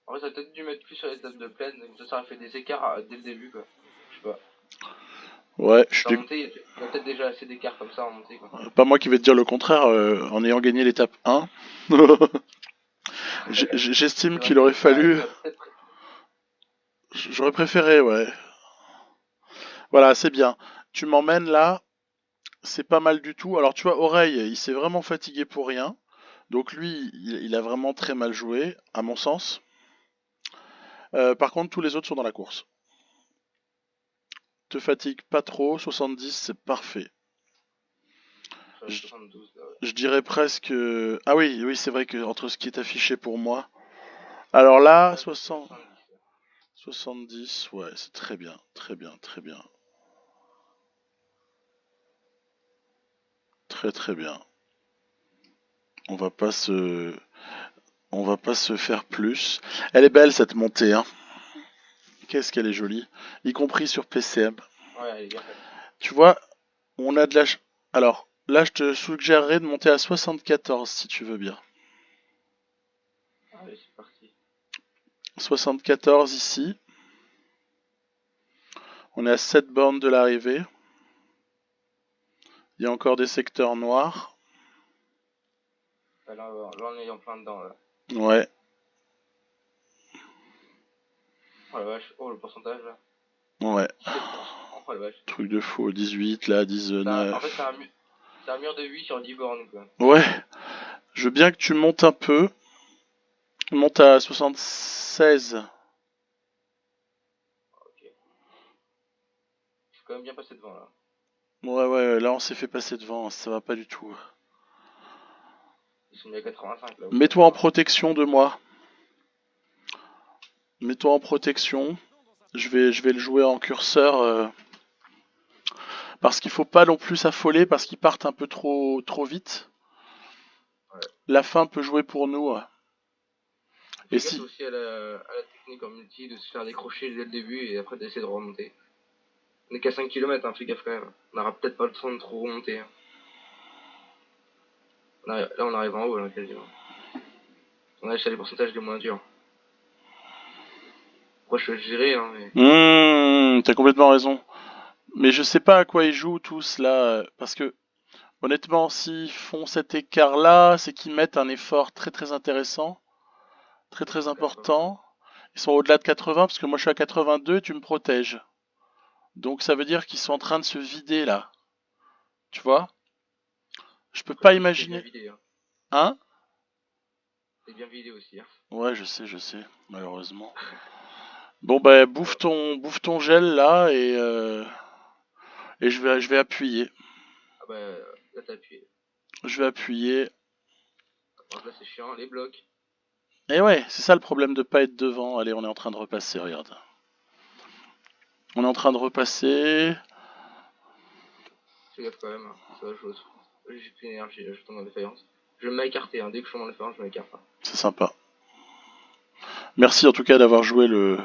En vrai, ça a peut-être dû mettre plus sur les tables de plaine, comme ça aurait fait des écarts dès le début quoi. Je sais pas. Ouais, En montée, il y a peut-être déjà assez d'écarts comme ça en montée quoi. pas moi qui vais te dire le contraire, en ayant gagné l'étape 1. J'estime C'est vrai qu'il que aurait fallu... tu as peut-être. J'aurais préféré, ouais. Voilà, c'est bien. Tu m'emmènes là, c'est pas mal du tout. Alors tu vois, Oreille, il s'est vraiment fatigué pour rien. Donc lui, il a vraiment très mal joué, à mon sens. Par contre, tous les autres sont dans la course. Te fatigue pas trop, 70, c'est parfait. Je, 72 là, ouais. je dirais presque... Ah oui, oui, c'est vrai que entre ce qui est affiché pour moi... Alors là, 60... 70. 70, ouais, c'est très bien, très bien, très bien. Très très bien. On va pas se... On va pas se faire plus. Elle est belle cette montée, hein. Qu'est-ce qu'elle est jolie. Y compris sur PCM. Ouais, elle est bien faite. Tu vois, on a de la... Alors, là, je te suggérerais de monter à 74 si tu veux bien. Allez, c'est parti. 74 ici. On est à 7 bornes de l'arrivée. Il y a encore des secteurs noirs. Là, on est en plein dedans là. Ouais. Oh la vache, oh le pourcentage là. Ouais. 17%. Oh la vache. Truc de fou. 18 là, En fait, 19. c'est un mur de 8 sur 10 bornes quoi. Ouais. Je veux bien que tu montes un peu. Monte à 76. Ok. Je suis quand même bien passé devant là. Ouais, ouais, là on s'est fait passer devant, ça va pas du tout. Ils sont mis à 85 là. Mets-toi en protection de moi. Mets-toi en protection. Je vais le jouer en curseur. Parce qu'il faut pas non plus s'affoler parce qu'ils partent un peu trop vite. Ouais. La fin peut jouer pour nous. Et Fais gaffe si... aussi à la technique en multi de se faire décrocher dès le début et après d'essayer de remonter. On est qu'à 5 km, hein, fais gaffe quand même. On n'aura peut-être pas le temps de trop remonter. Hein. Là, on arrive en haut, là, quasiment. On a les pourcentages les moins durs. Moi, je suis géré, hein, mais... T'as complètement raison. Mais je sais pas à quoi ils jouent tous là, parce que honnêtement, s'ils font cet écart-là, c'est qu'ils mettent un effort très très intéressant, très très important. Ils sont au-delà de 80 parce que moi je suis à 82 et tu me protèges. Donc ça veut dire qu'ils sont en train de se vider là. Tu vois? Je peux pas Après, t'es bien imaginer. vidé, hein. Hein? T'es bien vidé aussi, hein. Ouais, je sais, malheureusement. Bon bah bouffe ton gel là et je vais appuyer. Ah bah, là, t'as appuyé. Je vais appuyer. Par contre, là, c'est chiant, les blocs. Et ouais, c'est ça le problème de pas être devant. Allez, on est en train de repasser, regarde. On est en train de repasser. Fais gaffe quand même, hein. Ça va jouer. J'ai plus d'énergie, là, je tombe en défaillance. Je vais m'écarter, hein. Dès que je tombe en défaillance, je m'écarte. Hein. C'est sympa. Merci en tout cas d'avoir joué le...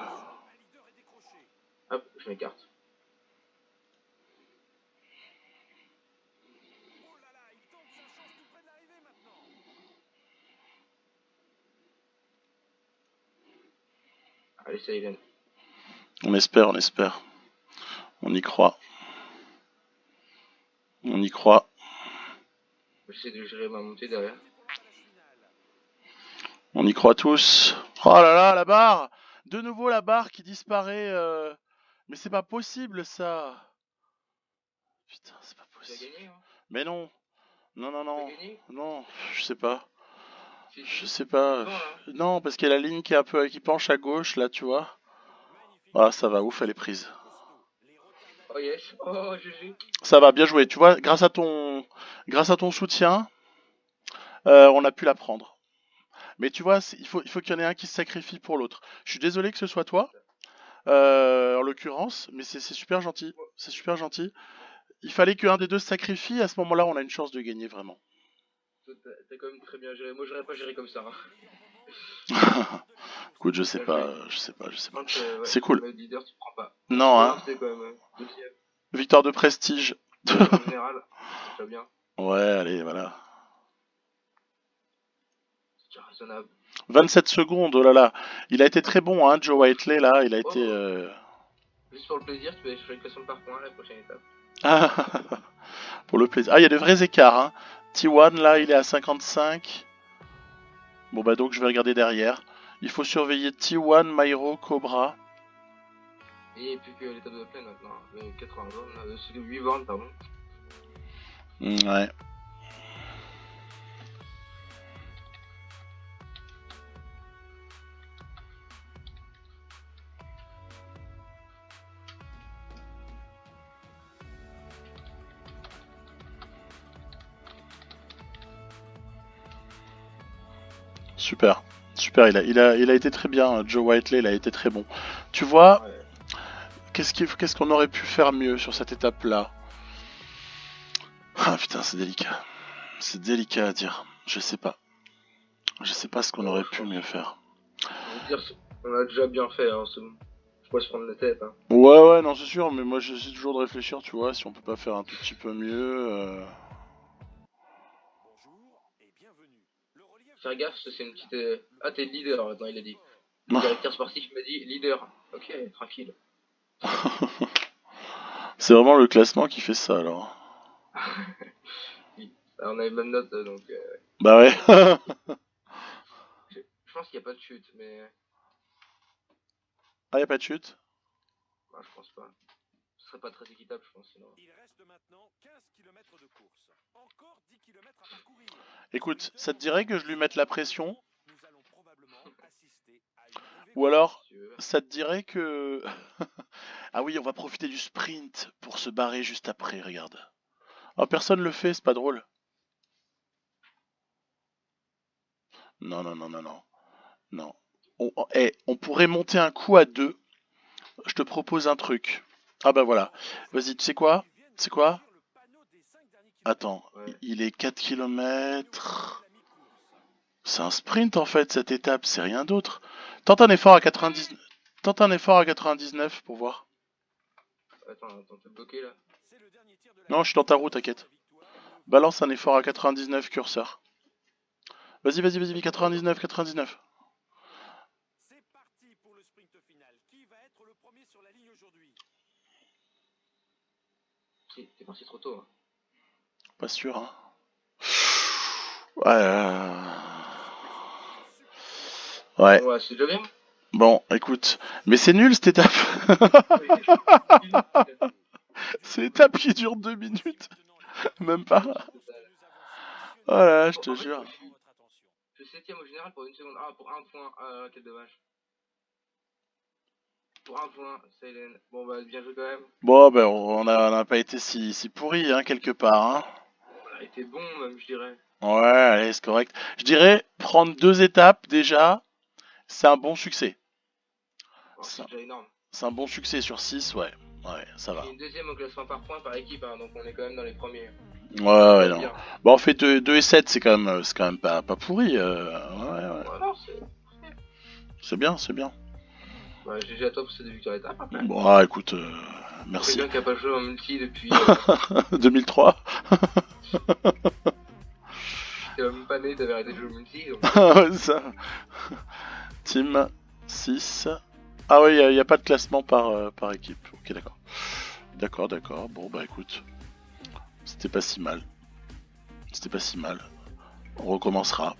Hop, je m'écarte. Allez, ça y vient. On espère, on espère. On y croit. On y croit. J'essaie de gérer ma montée derrière. On y croit tous. Oh là là, la barre! De nouveau la barre qui disparaît. Mais c'est pas possible ça. Putain, c'est pas Tu as possible. gagné, hein? Mais non. Non, non, Tu as non. gagné? Non, je sais pas. Si, Je si. sais pas. Devant, là. Non, parce qu'il y a la ligne qui est un peu qui penche à gauche là, tu vois. Ah, ça va, ouf, elle est prise. Oh yes. Oh, GG. Ça va, bien joué. Tu vois, grâce à ton soutien, on a pu la prendre. Mais tu vois, il faut qu'il y en ait un qui se sacrifie pour l'autre. Je suis désolé que ce soit toi, en l'occurrence, mais c'est super gentil. C'est super gentil. Il fallait qu'un des deux se sacrifie. À ce moment-là, on a une chance de gagner vraiment. T'as quand même très bien géré. Moi, j'aurais pas géré comme ça. Hein. Écoute, Bien joué. je sais pas. Quand, ouais, C'est cool. le leader, tu prends pas. C'est Non, pas hein. grave, c'était quand même deuxième. Victoire de prestige. En général, c'est très bien. Ouais, allez, voilà. C'est déjà raisonnable. 27 secondes, oh là là. Il a été très bon, hein, Joe Whiteley, là. Il a été... Oh, juste pour le plaisir, tu vas aller chercher une classement par points à la prochaine étape. Pour le plaisir. Ah, il y a de vrais écarts, hein. T1, là, il est à 55. Bon, bah donc, je vais regarder derrière. Il faut surveiller T1, Myro, Cobra. Et plus que l'étape de plaine maintenant. Le 80 bornes, 8 bornes, pardon. Ouais. Super. Super, il a été très bien. Joe Whiteley, il a été très bon. Tu vois, Ouais. qu'est-ce qu'on aurait pu faire mieux sur cette étape-là? Ah putain, c'est délicat. C'est délicat à dire. Je sais pas. Je sais pas ce qu'on aurait pu mieux faire. Je veux dire, on a déjà bien fait, hein, c'est bon. Faut pas se prendre la tête, hein. Ouais, ouais, non, c'est sûr, mais moi j'essaie toujours de réfléchir, tu vois, si on peut pas faire un tout petit peu mieux. Faire gaffe, c'est une petite. Ah, t'es leader maintenant, il a dit. Le directeur sportif m'a dit leader. Ok, tranquille. C'est vraiment le classement qui fait ça alors. Oui. Alors, on a les mêmes notes, donc. Bah ouais. Je pense qu'il n'y a pas de chute, mais. Ah, y a pas de chute? Bah, je pense pas. Ce serait pas très équitable, je pense, sinon. Il reste maintenant 15 km de course. Encore 10 km à parcourir. Écoute, ça te dirait que je lui mette la pression? Nous allons probablement assister à une arrivée. Ou alors, Si tu veux. ça te dirait que... Ah oui, on va profiter du sprint pour se barrer juste après, regarde. Oh, personne le fait, c'est pas drôle. Non, non, non, non, non. Non. On pourrait monter un coup à deux. Je te propose un truc. Ah bah voilà. Vas-y, tu sais quoi? Tu sais quoi? Attends, Ouais. il est 4 km. C'est un sprint en fait cette étape, c'est rien d'autre. Tente un effort à 90. Tente un effort à 99 pour voir. Attends, t'es bloqué là. Non, je suis dans ta roue, t'inquiète. Balance un effort à 99 curseur. Vas-y, 99, 99. C'est parti pour le sprint final. Qui premier sur la ligne aujourd'hui. T'es parti trop tôt. Hein. Pas sûr, hein. Ouais. Ouais. Ouais, c'est déjà bien. Bon, écoute. Mais c'est nul cette étape. C'est une étape qui dure 2 minutes. Même pas. Oh là là, je te jure. Je suis 7ème au général pour une seconde. Ah, pour un point. Ah, quel dommage. Pour un point, Silent. Bon, bah, bien joué quand même. Bon, ben, on n'a pas été si pourri, hein, quelque part, hein. On a été bon, même, je dirais. Ouais, allez, c'est correct. Je dirais, prendre 2 étapes, déjà, c'est un bon succès. Oh, c'est déjà énorme. C'est un bon succès sur 6, ouais. Ouais, ça va. Et une deuxième au classement par points par équipe, hein, donc on est quand même dans les premiers. Ouais, non. Bon, on fait 2 et 7, c'est quand même pas pourri. Ouais. Voilà, C'est bien, c'est bien. Ouais, GG à toi pour ces 2 victoires étapes. Bon, écoute, merci. C'est bien qu'il n'y a pas joué en multi depuis. 2003. T'avais même pas né, t'avais arrêté de jouer au multi. Donc... Ouais, ça. Team 6. Ah oui, il n'y a pas de classement par équipe. Ok, d'accord. D'accord. Bon, bah écoute. C'était pas si mal. On recommencera.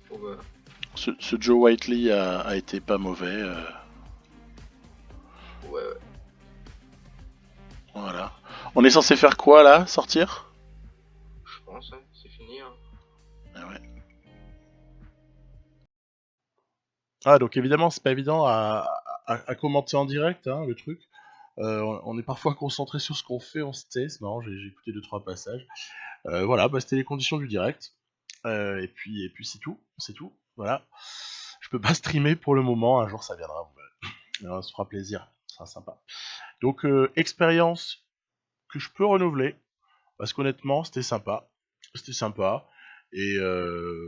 Bon, bah. Ce Joe Whiteley a été pas mauvais. Ouais. Voilà. On est censé faire quoi là? Sortir? Je pense, hein, c'est fini. Hein. Ah ouais. Ah, donc évidemment, c'est pas évident à commenter en direct, hein, le truc. On est parfois concentré sur ce qu'on fait, on se tait, c'est marrant, j'ai écouté 2-3 passages. Voilà, bah, c'était les conditions du direct. Et puis c'est tout. Voilà. Je peux pas streamer pour le moment, un jour ça viendra. Ça se fera plaisir, ça sera sympa. Donc expérience que je peux renouveler, parce qu'honnêtement c'était sympa. Et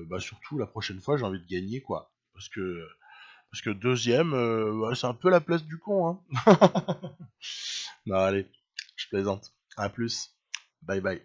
bah, surtout la prochaine fois j'ai envie de gagner quoi. Parce que deuxième, bah, c'est un peu la place du con. Hein. Non allez, je plaisante. À plus. Bye bye.